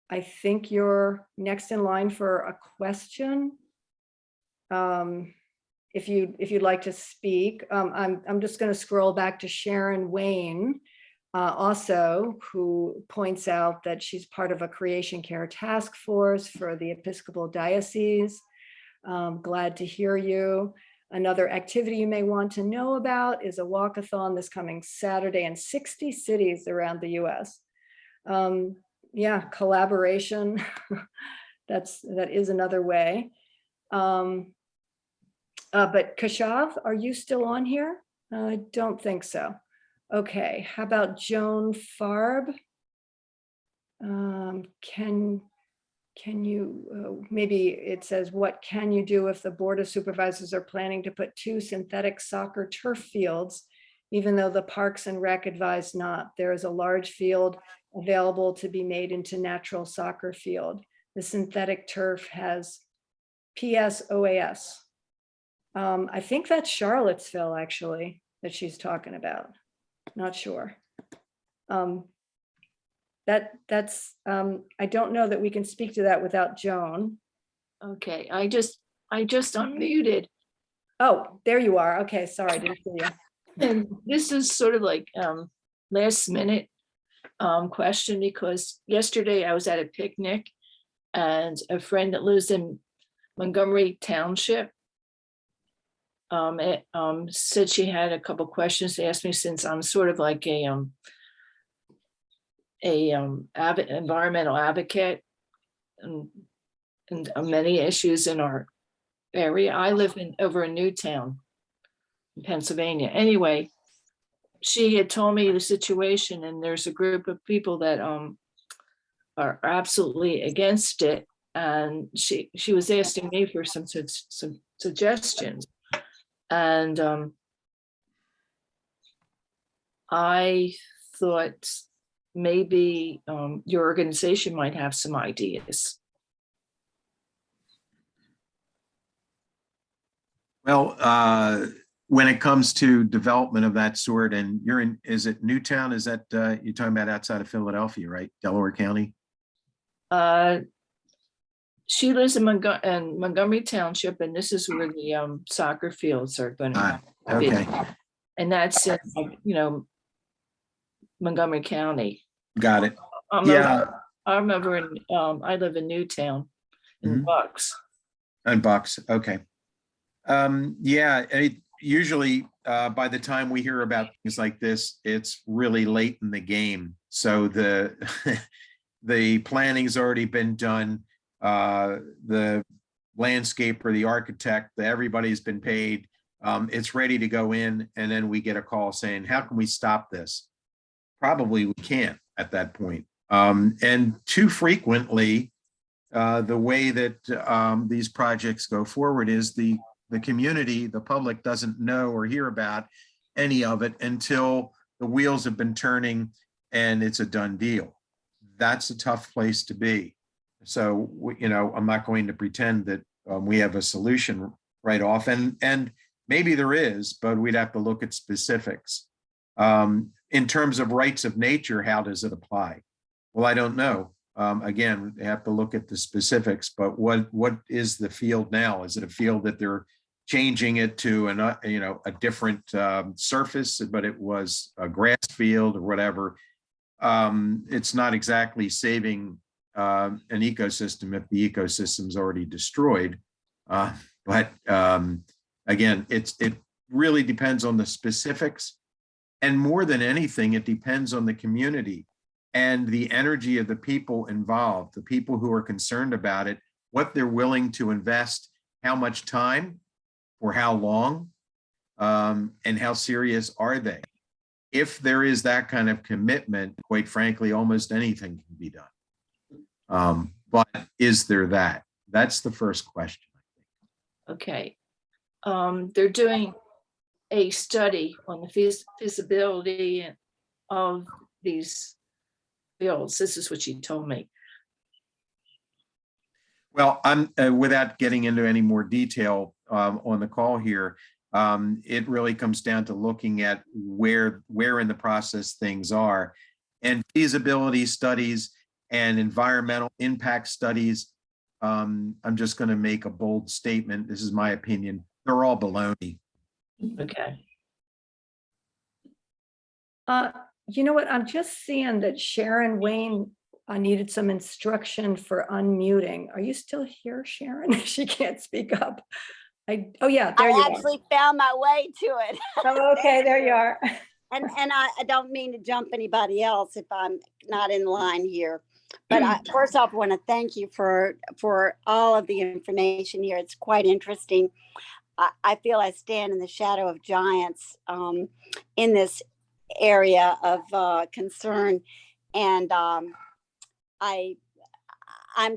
I think you're next in line for a question. If you'd like to speak, I'm just going to scroll back to Sharon Wayne, also, who points out that she's part of a creation care task force for the Episcopal Diocese. Glad to hear you. Another activity you may want to know about is a walkathon this coming Saturday in 60 cities around the US. Yeah, collaboration, that is another way. But Kashav, are you still on here? I don't think so. Okay, how about Joan Farb? Can you, maybe it says, what can you do if the Board of Supervisors are planning to put 2 synthetic soccer turf fields, even though the Parks and Rec advised not? There is a large field available to be made into natural soccer field. The synthetic turf has PSOAS. I think that's Charlottesville, actually, that she's talking about. Not sure. That's I don't know that we can speak to that without Joan. Okay, I just unmuted. Oh, there you are. Okay, sorry, didn't see you. And this is sort of like last minute question, because yesterday I was at a picnic and a friend that lives in Montgomery Township. Said she had a couple questions to ask me, since I'm sort of like a environmental advocate and many issues in our area. I live over in Newtown, in Pennsylvania. Anyway, she had told me the situation, and there's a group of people that are absolutely against it. And she was asking me for some suggestions. And I thought maybe your organization might have some ideas. Well, when it comes to development of that sort, and you're in, is it Newtown? Is that you're talking about outside of Philadelphia, right? Delaware County? She lives in Montgomery Township, and this is where the soccer fields are going to be. Okay, And that's in, Montgomery County. got it. I'm over in, I live in Newtown in Bucks. And Bucks, okay. Usually by the time we hear about things like this, it's really late in the game. So the the planning's already been done. The landscaper, the architect, everybody's been paid. It's ready to go in, and then we get a call saying, how can we stop this? Probably we can't at that point. And too frequently, the way that these projects go forward is the community, the public doesn't know or hear about any of it until the wheels have been turning and it's a done deal. That's a tough place to be. So, I'm not going to pretend that we have a solution right off, and maybe there is, but we'd have to look at specifics. In terms of rights of nature, how does it apply? Well, I don't know. Again, we have to look at the specifics, but what is the field now? Is it a field that they're changing it to a different surface, but it was a grass field or whatever? It's not exactly saving an ecosystem if the ecosystem's already destroyed. But again, it really depends on the specifics. And more than anything, it depends on the community and the energy of the people involved, the people who are concerned about it, what they're willing to invest, how much time, for how long, and how serious are they? If there is that kind of commitment, quite frankly, almost anything can be done. But is there that? That's the first question, I think. Okay. They're doing a study on the feasibility of these fields. This is what she told me. Well, I'm without getting into any more detail on the call here, it really comes down to looking at where in the process things are, and feasibility studies and environmental impact studies. I'm just going to make a bold statement. This is my opinion. They're all baloney. Okay. You know what? I'm just seeing that Sharon Wayne needed some instruction for unmuting. Are you still here, Sharon? She can't speak up. Oh yeah, there you are. I actually found my way to it. Oh, okay, there you are. And I don't mean to jump anybody else if I'm not in line here. But first off, I want to thank you for all of the information here. It's quite interesting. I feel I stand in the shadow of giants in this area of concern, and I'm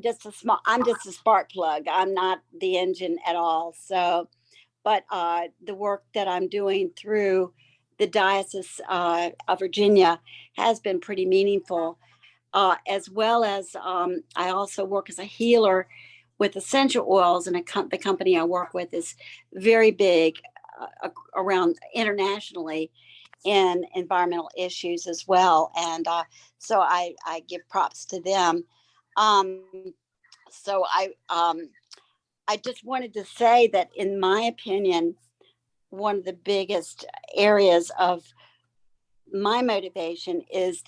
just a spark plug. I'm not the engine at all. So, but the work that I'm doing through the Diocese of Virginia has been pretty meaningful, as well as I also work as a healer with essential oils, and the company I work with is very big around internationally in environmental issues as well. And so I give props to them. So I just wanted to say that, in my opinion, one of the biggest areas of my motivation is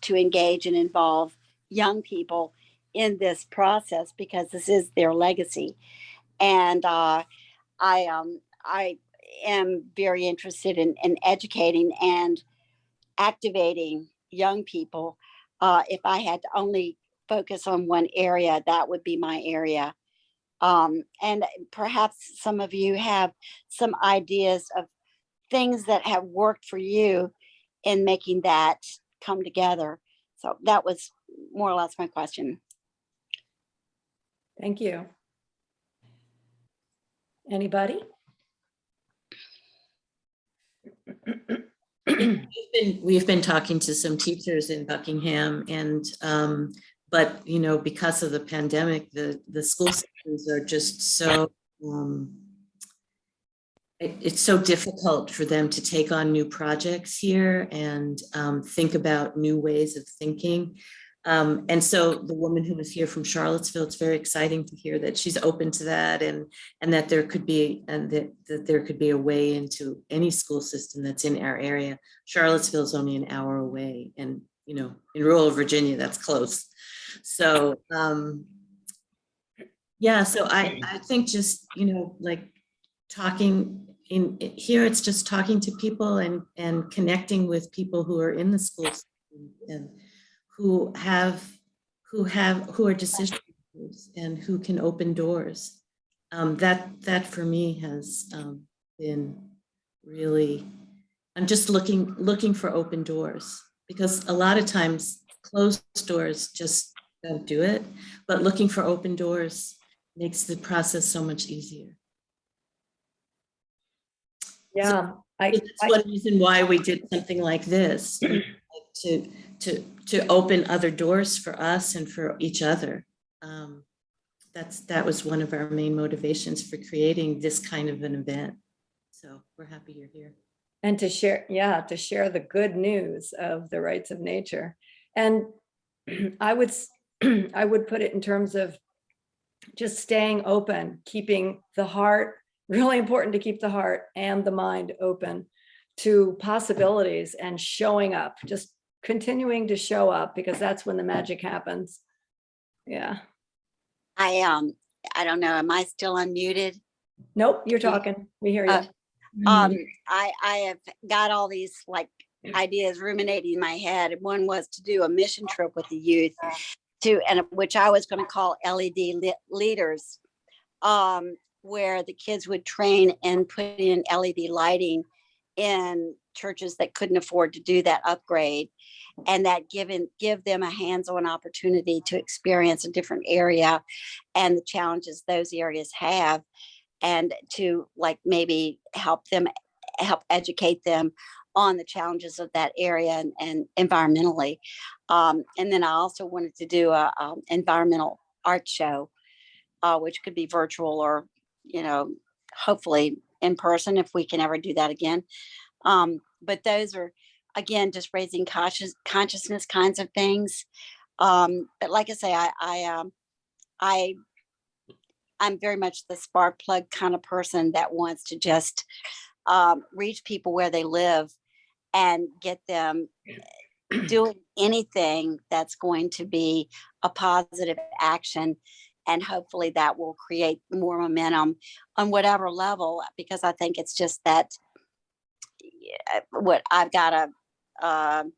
to engage and involve young people in this process because this is their legacy. And I am very interested in educating and activating young people. If I had to only focus on one area, that would be my area. And perhaps some of you have some ideas of things that have worked for you in making that come together. So that was more or less my question. Thank you. Anybody? We've been talking to some teachers in Buckingham, and but you know, because of the pandemic, the school systems are just so it's so difficult for them to take on new projects here and think about new ways of thinking. And so the woman who was here from Charlottesville, it's very exciting to hear that she's open to that, and that there could be that there could be a way into any school system that's in our area. Charlottesville is only an hour away, and you know, in rural Virginia, that's close. So yeah, so I think just, you know, like talking in here, it's just talking to people and connecting with people who are in the school system and who are decision makers and who can open doors. That for me has been really, I'm just looking for open doors, because a lot of times closed doors just don't do it, but looking for open doors makes the process so much easier. Yeah, So that's one reason why we did something like this, to open other doors for us and for each other. That was one of our main motivations for creating this kind of an event. So we're happy you're here. And to share, yeah, to share the good news of the rights of nature. And I would put it in terms of just staying open, keeping the heart, really important to keep the heart and the mind open to possibilities and showing up, just continuing to show up, because that's when the magic happens. Yeah. I don't know, am I still unmuted? Nope, you're talking. We hear you. I have got all these like ideas ruminating in my head. One was to do a mission trip with the youth which I was going to call LED leaders, where the kids would train and put in LED lighting in churches that couldn't afford to do that upgrade, and that give them a hands-on opportunity to experience a different area and the challenges those areas have, and to like maybe help educate them on the challenges of that area and environmentally. And then I also wanted to do a environmental art show, which could be virtual or, you know, hopefully in person if we can ever do that again. But those are, again, just raising consciousness kinds of things. But like I say, I'm very much the spark plug kind of person that wants to just reach people where they live and get them doing anything that's going to be a positive action. And hopefully that will create more momentum on whatever level, because I think it's just that what I've got an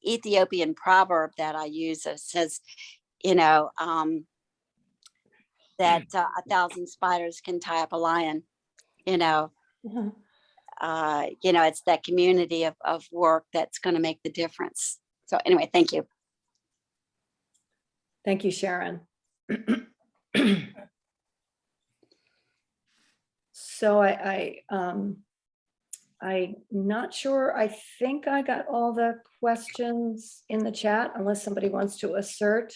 Ethiopian proverb that I use that says, you know, that 1,000 spiders can tie up a lion, you know. Mhm. You know, it's that community of work that's going to make the difference. So anyway, thank you. Thank you, Sharon. So I'm not sure. I think I got all the questions in the chat, unless somebody wants to assert.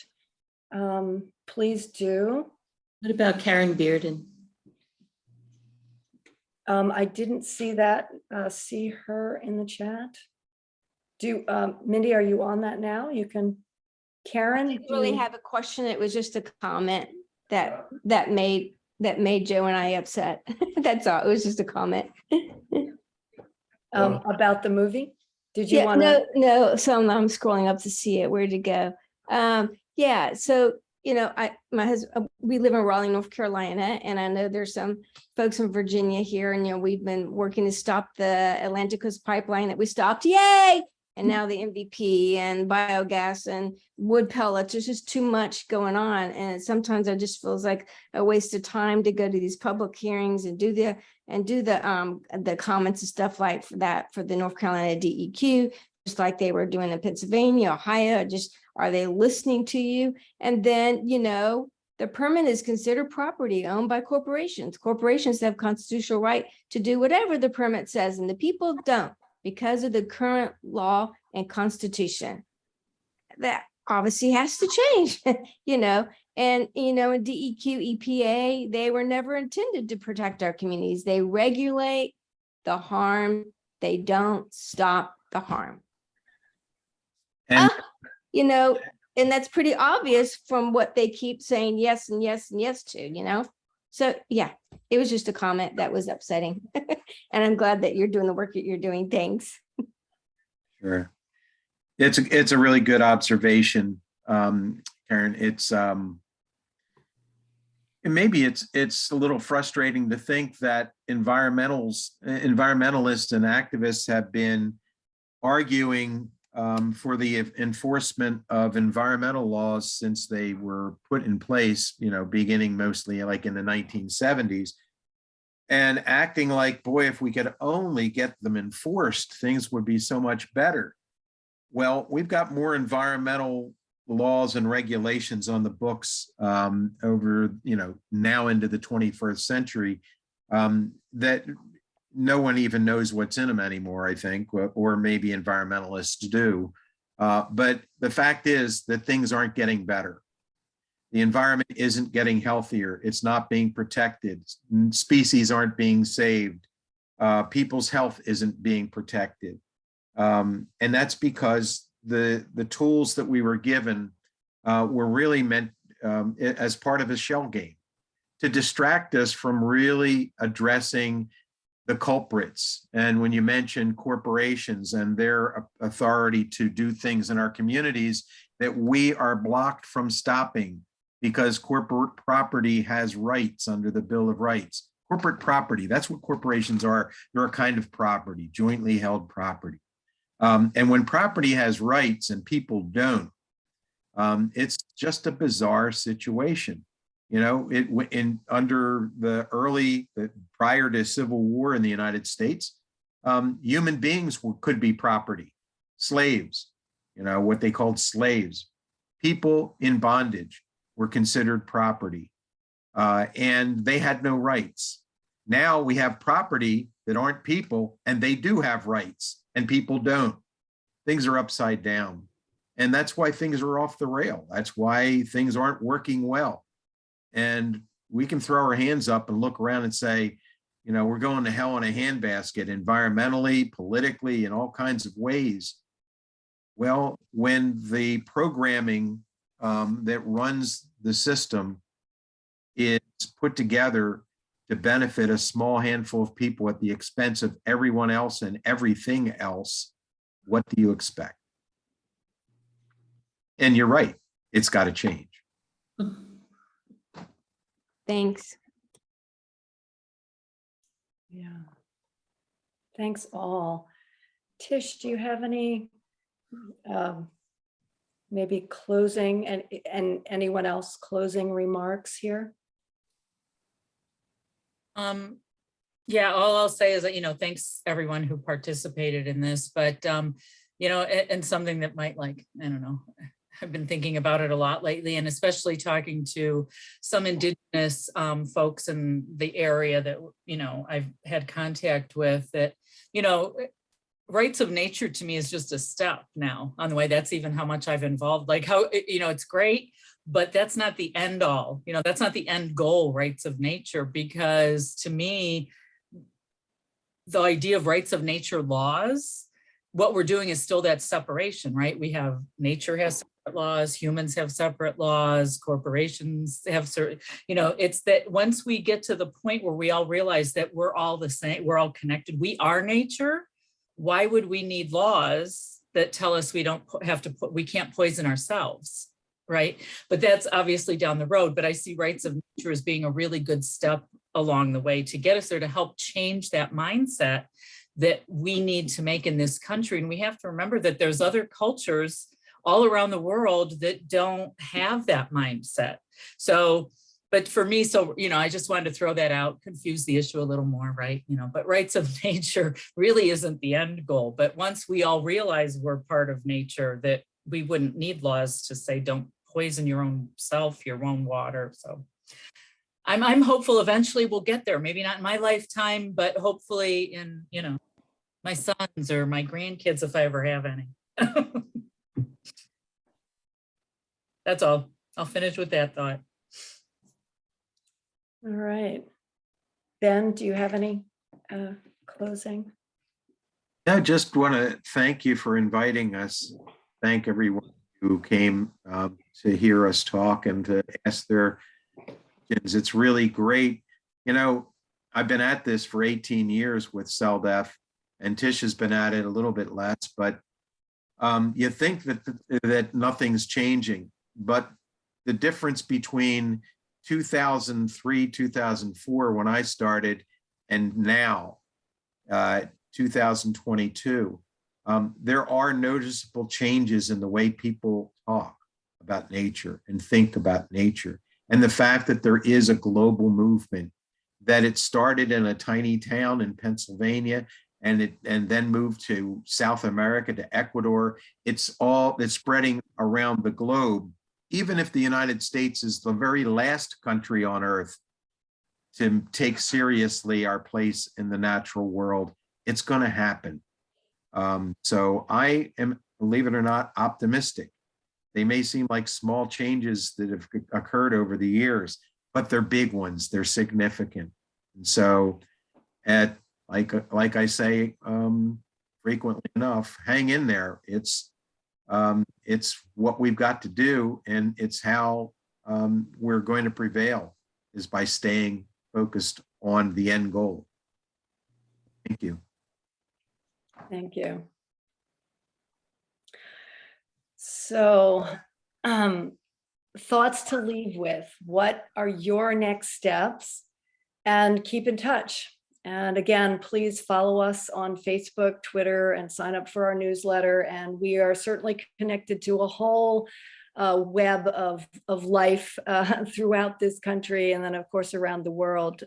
Please do. What about Karen Bearden? I didn't see that, see her in the chat. Mindy, are you on that now? You can, Karen? I didn't really have a question. It was just a comment that made Joe and I upset. That's all. It was just a comment. About the movie? Did you Yeah, want to? no. So I'm scrolling up to see it. Where'd it go? Yeah, so, you know, my husband, we live in Raleigh, North Carolina, and I know there's some folks in Virginia here, and, you know, we've been working to stop the Atlantic Coast Pipeline that we stopped, yay! And now the MVP and biogas and wood pellets, there's just too much going on. And sometimes it just feels like a waste of time to go to these public hearings and do the comments and stuff like that for the North Carolina DEQ, just like they were doing in Pennsylvania, Ohio. Just, are they listening to you? And then, you know, the permit is considered property owned by corporations. Corporations have constitutional right to do whatever the permit says, and the people don't, because of the current law and constitution. That obviously has to change, you know, and, you know, in DEQ, EPA, they were never intended to protect our communities. They regulate the harm. They don't stop the harm. And you know, and that's pretty obvious from what they keep saying yes and yes and yes to, you know? So yeah, it was just a comment that was upsetting. And I'm glad that you're doing the work that you're doing. Thanks. sure. It's a really good observation, Karen. And maybe it's a little frustrating to think that environmentalists and activists have been arguing for the enforcement of environmental laws since they were put in place, you know, beginning mostly like in the 1970s, and acting like, boy, if we could only get them enforced, things would be so much better. Well, we've got more environmental laws and regulations on the books over, you know, now into the 21st century that no one even knows what's in them anymore, I think, or maybe environmentalists do. But the fact is that things aren't getting better. The environment isn't getting healthier. It's not being protected. Species aren't being saved. People's health isn't being protected. And that's because the tools that we were given were really meant as part of a shell game to distract us from really addressing the culprits. And when you mention corporations and their authority to do things in our communities that we are blocked from stopping because corporate property has rights under the Bill of Rights. Corporate property, that's what corporations are. They're a kind of property, jointly held property. And when property has rights and people don't, it's just a bizarre situation. You know, under prior to Civil War in the United States, human beings could be property, slaves, you know, what they called slaves. People in bondage were considered property, and they had no rights. Now we have property that aren't people, and they do have rights, and people don't. Things are upside down. And that's why things are off the rail. That's why things aren't working well. And we can throw our hands up and look around and say, you know, we're going to hell in a handbasket, environmentally, politically, in all kinds of ways. Well, when the programming that runs the system is put together to benefit a small handful of people at the expense of everyone else and everything else, what do you expect? And you're right, it's got to change. Thanks. Yeah. Thanks all. Tish, do you have any maybe closing and anyone else closing remarks here? Yeah, all I'll say is that, you know, thanks everyone who participated in this, but you know, and something that might, like, I don't know, I've been thinking about it a lot lately, and especially talking to some Indigenous folks in the area that, you know, I've had contact with, that, you know, rights of nature to me is just a step now on the way. That's even how much I've involved, like how, you know, it's great, but that's not the end all, you know, that's not the end goal, rights of nature, because to me, the idea of rights of nature laws, what we're doing is still that separation, right? We have, nature has separate laws, humans have separate laws, corporations have certain, you know, it's that once we get to the point where we all realize that we're all the same, we're all connected, we are nature, why would we need laws that tell us we don't have to we can't poison ourselves? right? But that's obviously down the road, but I see rights of nature as being a really good step along the way to get us there, to help change that mindset that we need to make in this country. And we have to remember that there's other cultures all around the world that don't have that mindset. So, but for me, so, I just wanted to throw that out, confuse the issue a little more, right? But rights of nature really isn't the end goal. But once we all realize we're part of nature, that we wouldn't need laws to say, don't poison your own self, your own water. So I'm hopeful eventually we'll get there. Maybe not in my lifetime, but hopefully in, my sons or my grandkids, if I ever have any. That's all. I'll finish with that thought. All right. Ben, do you have any closing? I just want to thank you for inviting us. Thank everyone who came to hear us talk and to ask their questions. It's really great. I've been at this for 18 years with CELDF, and Tish has been at it a little bit less, but you think that nothing's changing, but the difference between 2003, 2004, when I started, and now, 2022, there are noticeable changes in the way people talk about nature and think about nature. And the fact that there is a global movement, that it started in a tiny town in Pennsylvania and then moved to South America, to Ecuador. It's spreading around the globe. Even if the United States is the very last country on earth to take seriously our place in the natural world, it's going to happen. So I am, believe it or not, optimistic. They may seem like small changes that have occurred over the years, but they're big ones. They're significant. And so, like I say frequently enough, hang in there. It's what we've got to do, and it's how we're going to prevail, is by staying focused on the end goal. Thank you. Thank you. So, thoughts to leave with. What are your next steps? And keep in touch. And again, please follow us on Facebook, Twitter, and sign up for our newsletter. And we are certainly connected to a whole web of life throughout this country, and then of course around the world,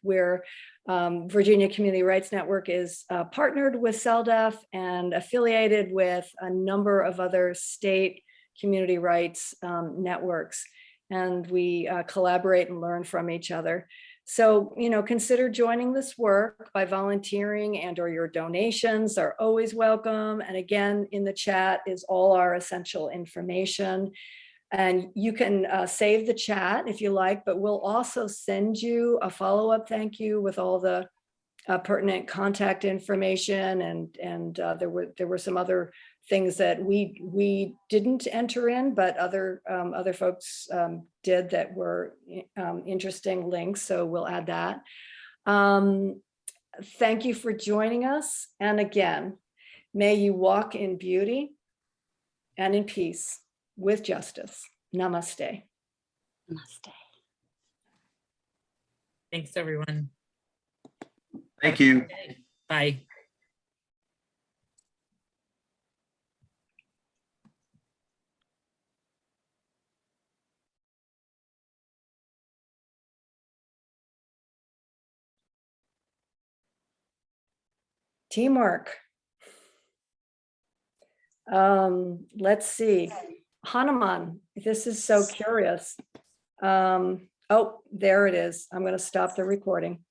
where Virginia Community Rights Network is partnered with CELDF and affiliated with a number of other state community rights networks. And we collaborate and learn from each other. So, consider joining this work by volunteering, and/or your donations are always welcome. And again, in the chat is all our essential information. And you can save the chat if you like, but we'll also send you a follow-up thank you with all the pertinent contact information. And there were some other things that we didn't enter in, but other folks did, that were interesting links. So we'll add that. Thank you for joining us. And again, may you walk in beauty and in peace with justice. Namaste. Namaste. Thanks, everyone. Thank you. Bye. Teamwork. Let's see. Hanuman, this is so curious. Oh, there it is. I'm going to stop the recording.